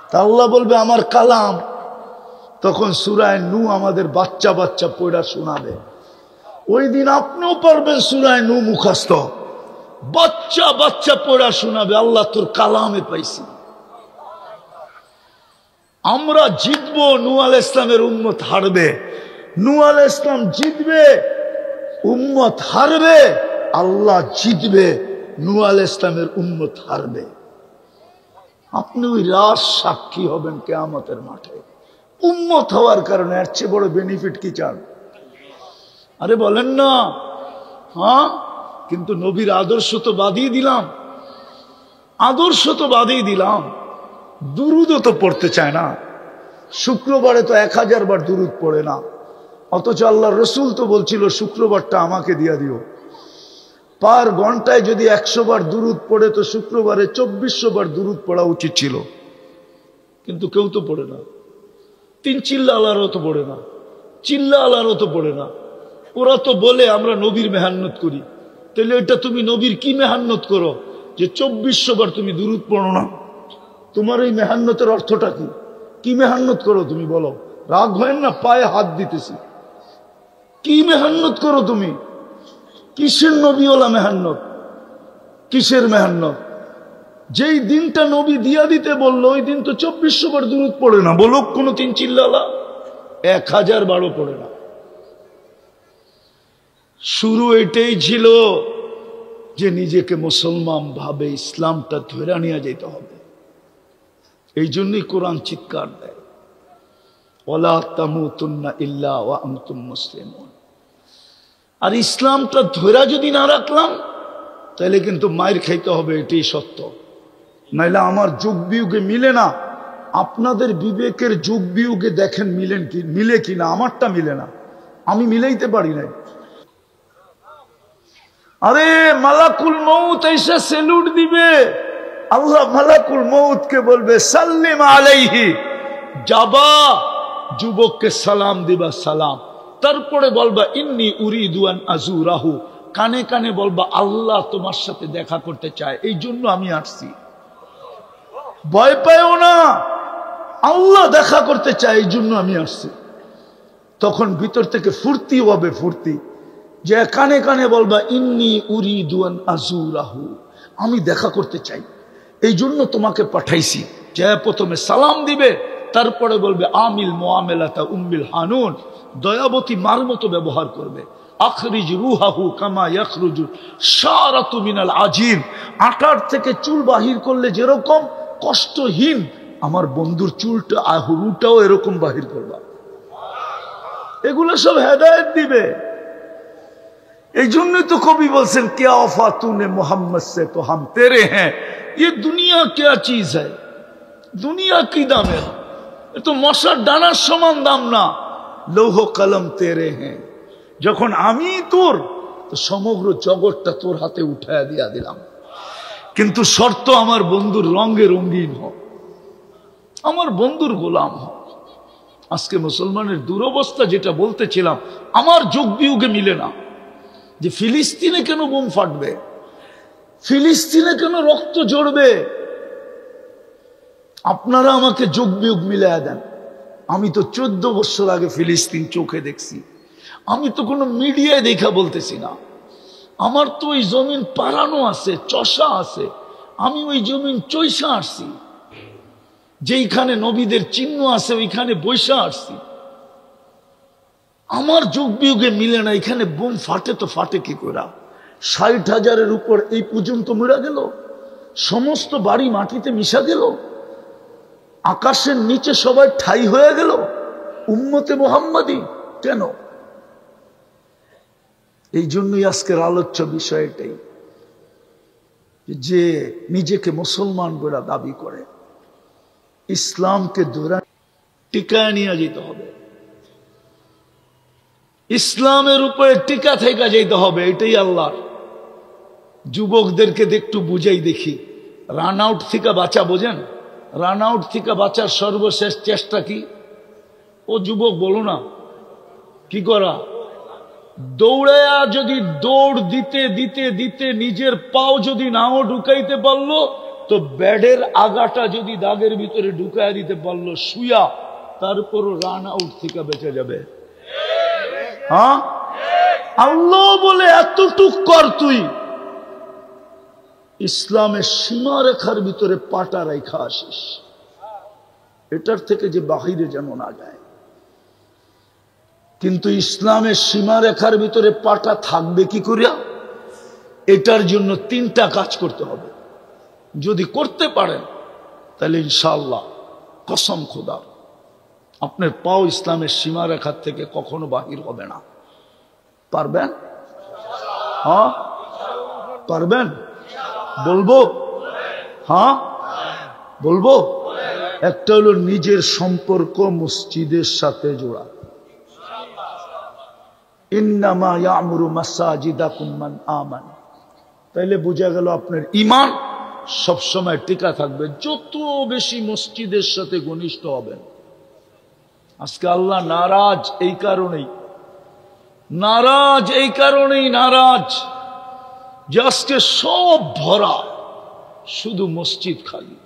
তা আল্লাহ বলবে আমার কালাম। তখন সূরা নূহ আমাদের বাচ্চা বাচ্চা পড়া শোনাবে। ওই দিন আপনিও পারবেন সূরা নূহ মুখস্থ, বাচ্চা বাচ্চা পড়া শোনাবে। আল্লাহ তোর কালামে পাইছি। আমরা জিতবো, নূহ আলাইহিস সালামের উম্মত হারবে। নূহ আলাইহিস সালাম জিতবে, উম্মত হারবে। আল্লাহ জিতবে, নূহ আলাইহিস সালামের উম্মত হারবে। আপনি ওই রাজ সাক্ষী হবেন কিয়ামতের মাঠে। উম্মত হওয়ার কারণে এর চেয়ে বড় বেনিফিট কি চান? আরে বলেন না। হ্যাঁ, কিন্তু নবীর আদর্শ তো বাদিয়ে দিলাম, আদর্শ তো বাদিয়ে দিলাম। দুরুদও তো পড়তে চায় না। শুক্রবারে তো 1000 বার দুরুদ পড়ে না। অথচ আল্লাহ রসুল তো বলছিল শুক্রবারটা আমাকে দিয়া দিও। পার ঘন্টায় যদি 100 বার দুরুদ পড়ে তো শুক্রবারে 2400 বার দুরুদ পড়া উচিত ছিল। কিন্তু কেউ তো পড়ে না। 3 চিল্লা আল্লাহরও তো পড়ে না, চিল্লা আল্লাহরও তো পড়ে না। ওরা তো বলে আমরা নবীর মেহান্নত করি। তাহলে এটা তুমি নবীর কি মেহান্নত করো যে 2400 বার তুমি দুরুদ পড়ো না? তোমার এই মেহান্নতের অর্থটা কি? কি মেহান্নত করো তুমি বলো? রাগ হয় না? পায়ে হাত দিতেছি। কি মেহান্নত করো তুমি? কিসের নবীওয়ালা মেহান্নত, কিসের মেহান্নত? যেই দিনটা নবী দিয়া দিতে বললো ওই দিন তো 2400 বার দুরূদ পড়ে না, বলুক কোনো তিন চিল্লালা 1000 বারও পড়ে না। শুরু এটাই ছিল যে নিজেকে মুসলমান ভাবে ইসলামটা ধরে নিয়ে যেতে হবে। এই জন্যই কোরআন চিৎকার দেয়, ওয়ালা তামুতুন্না ইল্লা ওয়া আনতুম মুসলিমুন। আর ইসলামটা ধরে যদি না রাখলাম তাহলে কিন্তু মায়ের খাইতে হবে, এটাই সত্য। নাইলে আমার যুগ বিয়োগে মিলে না। আপনাদের বিবেকের যুগ বিয়োগে দেখেন মিলে কিনা, আমারটা মিলে না, আমি মিলাইতে পারি নাই। আরে মালাকুল মউত এসে সেলুট দিবে, আল্লাহ মালাকুল মউতকে বলবে সাল্লিম আলাইহি, যাবা যুবককে সালাম দিবা সালাম, তারপরে বলবা ইন্নী উরিদু আন আজুরাহু, কানে কানে বলবা আল্লাহ তোমার সাথে দেখা করতে চায়, এই জন্য আমি আসছি। ভয় পাইও না, আল্লাহ দেখা করতে চায় এই জন্য আমি আসছি। তখন ভিতর থেকে ফুর্তি হবে, ফুর্তি, যে কানে কানে বলবা ইন্নী উরিদু আন আজুরাহু, আমি দেখা করতে চাই এই জন্য তোমাকে পাঠাইছি। যে প্রথমে সালাম দিবে, তারপরে বলবে আমিল মুআমেলাতা উম্মিল হানুন, দয়াবতী মার মতো ব্যবহার করবে। আখরিজ রুহাহু কামা ইয়াখরুজু শারাতু মিনাল আজির, আটার থেকে চুল বাহির করলে যেরকম কষ্টহীন, আমার বন্ধুর চুলটা রুটাও এরকম বাহির করবা। এগুলো সব হেদায়েত দিবে। এই জন্যই তো কবি বলছেন क्या वफा तूने मोहम्मद से तो हम तेरे हैं, ये दुनिया क्या चीज है, दुनिया की दाम है, ये तो মশার ডানার সমান দাম না। লৌহ কলম তেরে হ্যাঁ, যখন আমি তোর, তো সমগ্র জগৎটা তোর হাতে উঠায় দিয়া দিলাম। কিন্তু শর্ত আমার বন্ধুর রঙে রঙিন হ, আমার বন্ধুর গোলাম হ। আজকে মুসলমানের দুরবস্থা যেটা বলতেছিলাম, আমার যোগ বিয়োগে মিলে না। যে ফিলিস্তিনে কেন বোম ফাটবে, ফিলিস্তিনে কেন রক্ত ঝরবে? আপনারা আমাকে যোগ বিয়োগ মিলাইয়া দেন। আমি তো 14 বছর আগে ফিলিস্তিন চোখে দেখছি, আমি তো কোনো মিডিয়ায় দেখা বলতেছি না। আমার তো ওই জমিন পারানো আছে, চষা আছে, আমি ওই জমিন চৈষা আসছি। যেইখানে নবীদের চিহ্ন আছে ওইখানে বৈশা আসছি। আমার যোগ বিয়োগে মিলে না। এখানে বোম ফাটে তো ফাটে কি করে? 60,000-এর উপর এই পর্যন্ত মরে গেল, সমস্ত বাড়ি মাটিতে মিশা গেল, আকাশের নিচে সবাই ঠাই হয়ে গেল। উম্মতে মুহাম্মাদি কেন? এই জন্যই আজকের আলোচ্য বিষয় এটাই, যে নিজেকে মুসলমান বলে দাবি করে, ইসলামকে ধরে টিকায় নিয়ে যেতে হবে, ইসলামের উপরে টিকা থেকে যেতে হবে। এটাই আল্লাহর। যুবকদেরকে একটু বুঝাই দেখি, রান আউট থেকে বাঁচা, বোঝেন? রান আউট থেকে বাঁচার সর্বশেষ চেষ্টা কি? ও যুবক বলো না, কি করা? দৌড়ায়া যদি দৌড় দিতে দিতে দিতে নিজের পাও যদি নাও ঢুকাইতে পারলো, তো ব্যাডের আগাটা যদি দাগের ভিতরে ঢুকাইয়া দিতে পারলো শুয়া, তারপরও রান আউট থেকে বেঁচে যাবে। হ্যাঁ, আল্লাহ বলে এতটুক কর তুই, ইসলামের সীমা রেখার ভিতরে পাটা রেখা আসিস, এটার থেকে যে বাহিরে যেন না যায়। কিন্তু ইসলামের সীমা রেখার ভিতরে পাটা থাকবে কি করিয়া? এটার জন্য 3টা কাজ করতে হবে। যদি করতে পারেন তাহলে ইনশাআল্লাহ, কসম খোদার, আপনার পাও ইসলামের সীমা রেখার থেকে কখনো বাহির হবে না। পারবেন? হ্যাঁ পারবেন? বলবো? হ্যাঁ বলবো। একটা হলো নিজের সম্পর্ক মসজিদের সাথে জোড়া। ইন্নামা ইয়ামুরু মাসাজিদাকুম মান আমান। তাইলে বোঝা গেল আপনার ঈমান সবসময় টিকা থাকবে যত বেশি মসজিদের সাথে ঘনিষ্ঠ হবেন। আজকে আল্লাহ নারাজ এই কারণেই, নারাজ এই কারণেই নারাজ যে আজকে সব ভরা, শুধু মসজিদ খালি।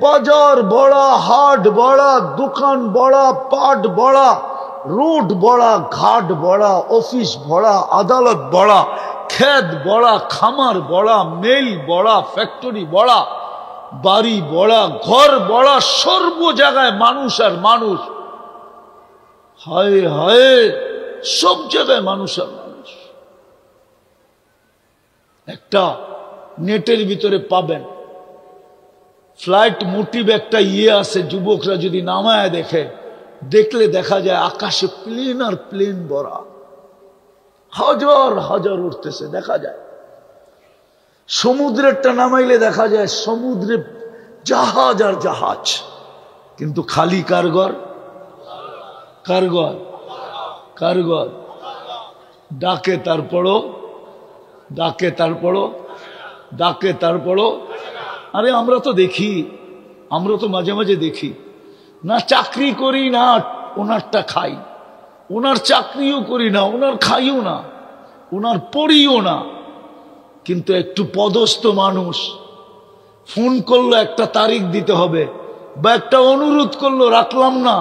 বাজার বড়া, হাট বড়া, দোকান বড়া, পাট বড়া, रोड बड़ा, घाट बड़ा, ऑफिस बड़ा, अदालत बड़ा, खेत बड़ा, खामार बड़ा, मिल बड़ा, फैक्ट्री बड़ा, बाड़ी बड़ा, घर बड़ा, सर्व जगह मानुष और मानुष। हाय हाय, सब जगह मानुष और मानुष। একটা নেটের ভিতরে পাবেন ফ্লাইট মোটিভ একটা আছে, যুবকরা যদি নামায় দেখে, দেখলে দেখা যায় আকাশে প্লেন আর প্লেন ভরা, হাজার হাজার উঠতেছে দেখা যায়। সমুদ্রেরটা নামাইলে দেখা যায় সমুদ্রে জাহাজ আর জাহাজ, কিন্তু খালি কারগর কারগর কারগর ডাকে তারপরও ডাকে তারপরও ডাকে তারপরও। আরে আমরা তো দেখি, আমরা তো মাঝে মাঝে দেখি না, চাকরি করি না ওনারটা খাই, ওনার চাকরিও করি না, ওনার খাইও না, ওনার পড়িও না, কিন্তু একটু পদস্থ মানুষ ফোন করলো একটা তারিখ দিতে হবে বা একটা অনুরোধ করলো রাখলাম না,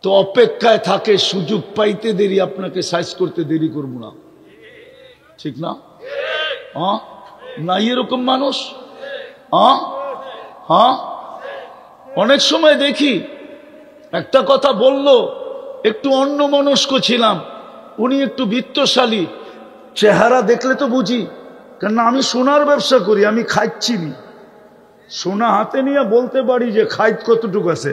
তো অপেক্ষায় থাকে, সুযোগ পাইতে দেরি, আপনাকে সাইজ করতে দেরি করব না, ঠিক না? হ্যাঁ না, এরকম মানুষ হ্যাঁ অনেক সময় দেখি একটা কথা বললো, একটু অন্যমনস্ক ছিলাম, উনি একটু বিত্তশালী, চেহারা দেখলে তো বুঝি, কেন আমি সোনার ব্যবসা করি, আমি খাইছি নি, সোনা হাতে নিয়ে বলতে পারি যে খাইত কতটুকু আছে,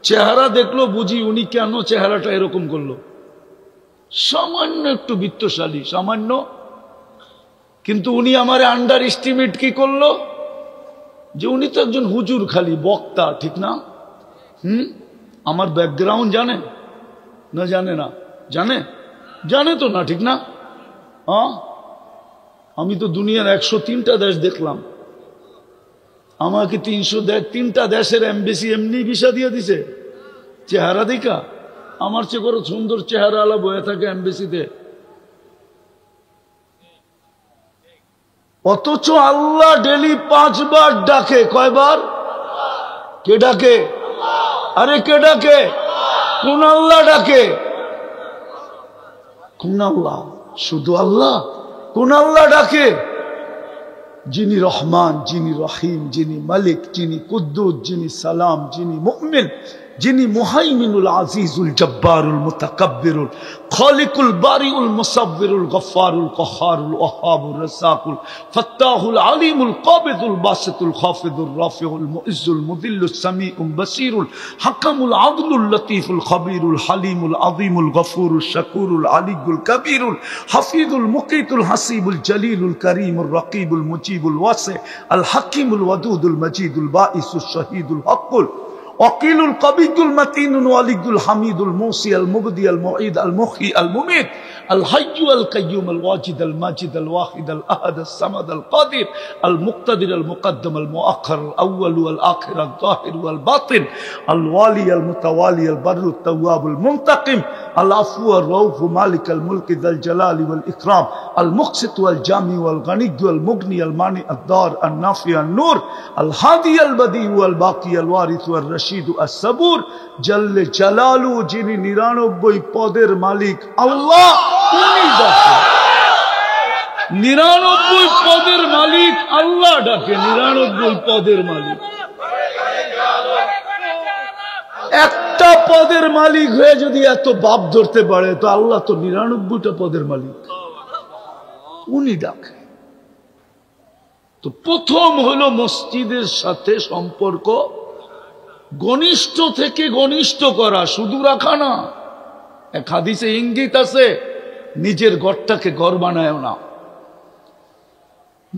চেহারা দেখলো বুঝি উনি কেন চেহারাটা এরকম করলো, সামান্য একটু বিত্তশালী, সামান্য। কিন্তু উনি আমার আন্ডার এস্টিমেট কি করলো, যে উনি তো একজন হুজুর, খালি বক্তা, ঠিক না? আমার ব্যাকগ্রাউন্ড জানে না? জানে না? জানে? জানে তো না, ঠিক না? আমি তো দুনিয়ার 103টা দেশ দেখলাম, আমাকে 303টা দেশের এমবেসি এমনি ভিসা দিয়ে দিছে চেহারা দেখা। আমার চেয়ে বড় সুন্দর চেহারা আলা বয়ে থাকে এমবেসিতে, অথচ আল্লাহ ডেলি 5 বার ডাকে। কয়বার? কে ডাকে? আরে কে ডাকে? কোন আল্লাহ ডাকে? কোন আল্লাহ? শুধু আল্লাহ? কোন আল্লাহ ডাকে? যিনি রহমান, যিনি রহিম, যিনি মালিক, যিনি কুদ্দুস, যিনি সালাম, যিনি মুমিন, যিনি মুহাইমিনুল আজিজুল জব্বারুল মুতাকাব্বিরুল খালিকুল বারিউল মুসাব্বিরুল গফফারুল কহ্হারুল ওয়াহ্হাবুর রাসাকুল ফাত্তাহুল আলিমুল কাবিদুল বাসিতুল খাফিদুর রাফিউল মুইজ্জুল মুদিল্লুস সামিউল বাসিরুল হাকামুল আদলুল লতীফুল খবীরুল হালিমুল আযীমুল গফুরুল শাকুরুল আলিয়ুল কবীরুল হাফিজুল মুকিতুল হাসিবুল জলিলুল করিমুর রকিবুল মুজিবুল ওয়াসি আল হাকিমুল ওয়াদুদুল মজিদুল বাঈসুশ শহীদুল হকুল وقيل القبيض المتين الولي الحميد الموصي المبدي المعيد المحيي المميت الحي القيوم الواجد الماجد الواحد الأحد الصمد القادر المقتدر المقدم المؤخر الأول والآخر الظاهر والباطن الوالي المتوالي البر التواب المنتقم العفو الرؤوف مالك الملك ذا الجلال والإكرام المقسط والجامع والغني والمغني المانع الدار النافع النور الهادي البديع والباقي الوارث والرشيد الصبور جل جلاله যিনি 99 পদের মালিক আল্লাহ, উনি ডাকে। 99 পদের মালিক আল্লাহ ডাকে, 99 পদের মালিক। একটা পদের মালিক হয়ে যদি এত বাপ ধরতে পারে, তো আল্লাহ তো 99টা পদের মালিক, উনি ডাকে। তো প্রথম হলো মসজিদের সাথে সম্পর্ক ঘনিষ্ঠ থেকে ঘনিষ্ঠ করা, শুধু রাখা না। এক হাদিসে ইঙ্গিত আছে, নিজের ঘরটাকে ঘর বানায় না।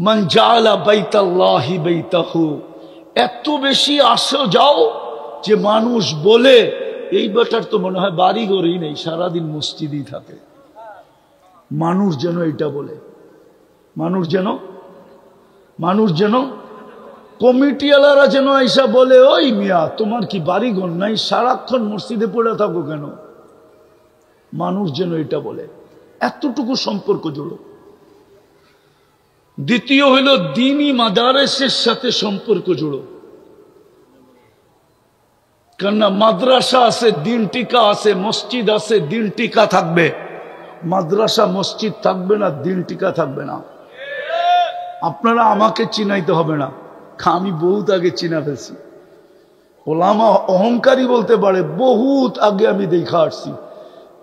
মান জাআলা বাইতাল্লাহি বাইতাহু, এত বেশি আসো যাও যে মানুষ বলে এই বেটার তো মনে হয় বাড়ি ঘরই নেই, সারাদিন মসজিদই থাকে। মানুষ যেন এটা বলে, মানুষ যেন কমিটিওয়ালারা যেন আইসা বলে, ওই মিয়া তোমার কি বাড়ি ঘর নাই, সারাক্ষণ মসজিদে পড়ে থাকো কেন? মানুষ যেন এটা বলে, এতটুকু সম্পর্ক জোড়ো। দ্বিতীয় হইল দ্বীনি মাদারেসের সাথে সম্পর্ক জোড়ো। কেননা মাদ্রাসা আছে, দিন টিকা আছে, মসজিদ আছে, দিন টিকা থাকবে। মাদ্রাসা মসজিদ থাকবে না, দিন টিকা থাকবে না। আপনারা আমাকে চিনাইতে হবে না, আমি বহুত আগে চিনা ফেলছি। ওলামা অহংকারী বলতে পারে, বহুত আগে আমি দেখা আসছি।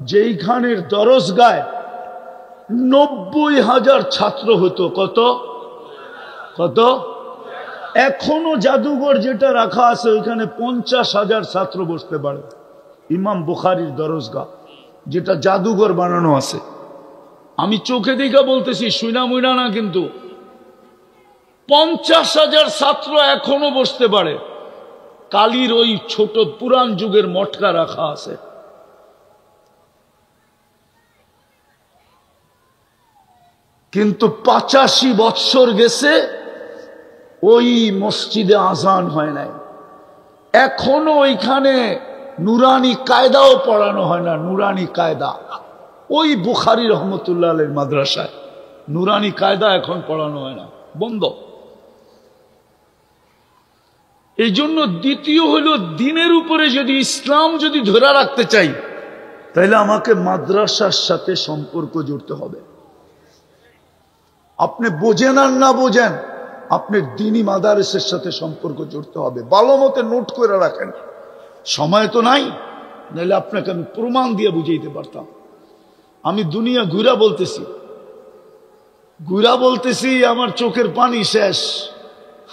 যেইখানের দরজগায় 90,000 ছাত্র হতো। কত কত? এখনো জাদুঘর যেটা রাখা আছে ওইখানে 50,000 ছাত্র বসতে পারে। ইমাম বুখারীর দরজগা যেটা জাদুঘর বানানো আছে, আমি চোখে দেখা বলতেছি, শুনা মুইনা না, কিন্তু 50,000 ছাত্র এখনো বসতে পারে। কালীর ওই ছোট পুরান যুগের মটকা রাখা আছে। কিন্তু 85 বৎসর গেছে, ওই মসজিদে আজান হয় নাই। এখনো ওইখানে নুরানি কায়দাও পড়ানো হয় না। নুরানি কায়দা ওই বুখারী রহমতুল্লাহ আলাইহির মাদ্রাসায় নুরানি কায়দা এখন পড়ানো হয় না, বন্ধ। এই জন্য দ্বিতীয় হলো, দিনের উপরে যদি ইসলাম যদি ধরে রাখতে চাই, তাহলে আমাকে মাদ্রাসার সাথে সম্পর্ক জুড়তে হবে। আপনি বোঝেন আর না বোঝেন, আপনার দ্বীনি মাদারিসের সাথে সম্পর্ক জুড়তে হবে। ভালো মতে নোট করে রাখেন, সময় তো নাই, নাহলে আপনাকে আমি প্রমাণ দিয়ে বুঝাইতে পারতাম। আমি দুনিয়া ঘুরা বলতেছি, আমার চোখের পানি শেষ।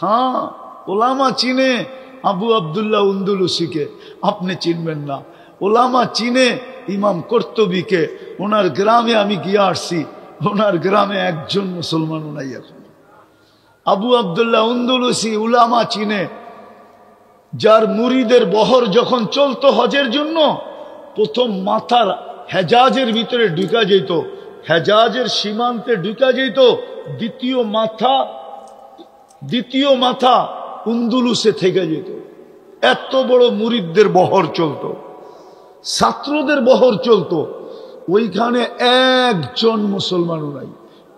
হ্যাঁ, ওলামা চিনে আবু আব্দুল্লাহ উন্দুলুসিকে, আপনি চিনবেন না। ওলামা চিনে ইমাম কর্তবীকে, ওনার গ্রামে আমি গিয়ে আসছি, ওনার গ্রামে একজন মুসলমানও নাই এখন। আবু আব্দুল্লাহ উন্দুলুসি উলামা চিনে, যার মুরিদের বহর যখন চলতো হজের জন্য, প্রথম মাথার হেজাজের ভিতরে ঢুকা যেত, হেজাজের সীমান্তে ঢুকা যেত, দ্বিতীয় মাথা উন্দুলুসে থেকে যেত। এত বড় মুরিদদের বহর চলতো, ছাত্রদের বহর চলতো। ওইখানে একজন মুসলমানও নাই,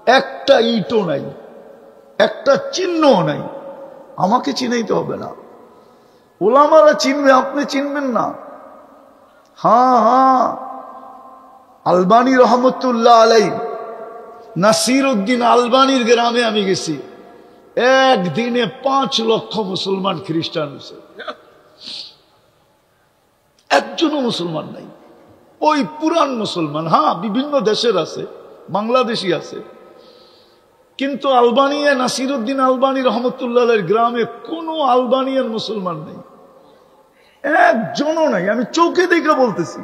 একটা ইটও নাই, একটা চিহ্নও নাই। আমাকে চিনাইতে হবে না, ওলামারা চিনবে, আপনি চিনবেন না। হ্যাঁ, আলবানী রহমতুল্লাহ আলাইহি, নাসির উদ্দিন আলবানীর গ্রামে আমি গেছি। একদিনে 5 লক্ষ মুসলমান খ্রিস্টান হয়েছে, একজনও মুসলমান নাই। ওই পুরান মুসলমান, হ্যাঁ বিভিন্ন দেশের আছে, বাংলাদেশি আছে, কিন্তু আলবানিয়া নাসিরউদ্দিন আলবানী রহমতুল্লাহের গ্রামে কোনো আলবানিয়ার মুসলমান নেই, একজনও নাই। আমি চোখে দেখে বলতেছি,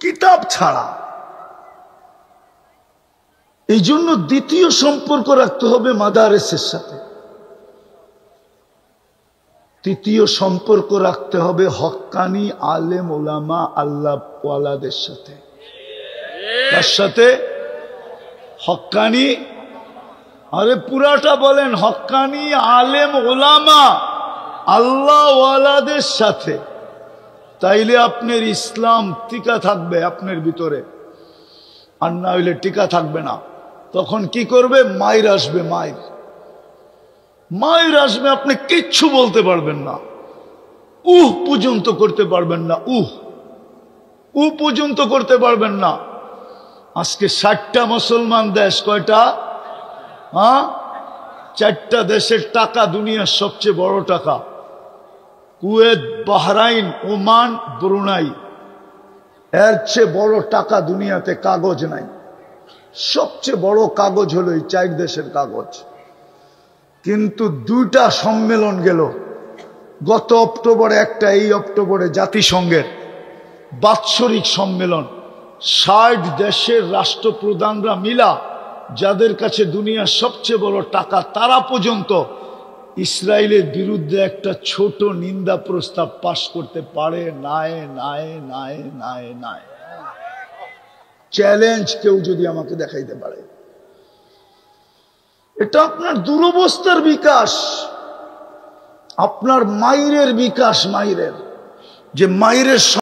কিতাব ছাড়া। এই জন্য দ্বিতীয় সম্পর্ক রাখতে হবে মাদারেসের সাথে, তৃতীয় সম্পর্ক রাখতে হবে হক্কানি আলেম ওলামা আল্লাহ ওয়ালাদের সাথে। তার সাথে হক্কানি, আরে পুরাটা বলেন, হক্কানি আলেম ওলামা আল্লাহ ওয়ালাদের সাথে। তাইলে আপনার ইসলাম টিকা থাকবে আপনার ভিতরে, আর না হইলে টিকা থাকবে না। তখন কি করবে? মায়ের আসবে, মায়ের আসবে, আপনি কিচ্ছু বলতে পারবেন না, পর্যন্ত করতে পারবেন না, পর্যন্ত করতে পারবেন না। আজকে 60টা মুসলমান দেশ, কয়টা? 4টা দেশের টাকা দুনিয়ার সবচেয়ে বড় টাকা, কুয়েত, বাহরাইন, ওমান, ব্রুনাই। এর চেয়ে বড় টাকা দুনিয়াতে কাগজ নাই। সবচেয়ে বড় কাগজ হলো এই 4 দেশের কাগজ। কিন্তু 2টা সম্মেলন গেল, গত অক্টোবরে একটা, এই অক্টোবরে জাতিসংঘের বাৎসরিক সম্মেলন। 60 দেশের রাষ্ট্রপ্রধানরা মিলা, যাদের কাছে দুনিয়ার সবচেয়ে বড় টাকা, তারা পর্যন্ত ইসরায়েলের বিরুদ্ধে একটা ছোট নিন্দা প্রস্তাব পাশ করতে পারে নাই। চ্যালেঞ্জ কেউ যদি আমাকে দেখাইতে পারে। এটা আপনার দুরবস্থার বিকাশ, আপনার মাইরের বিকাশ, যে মাইরের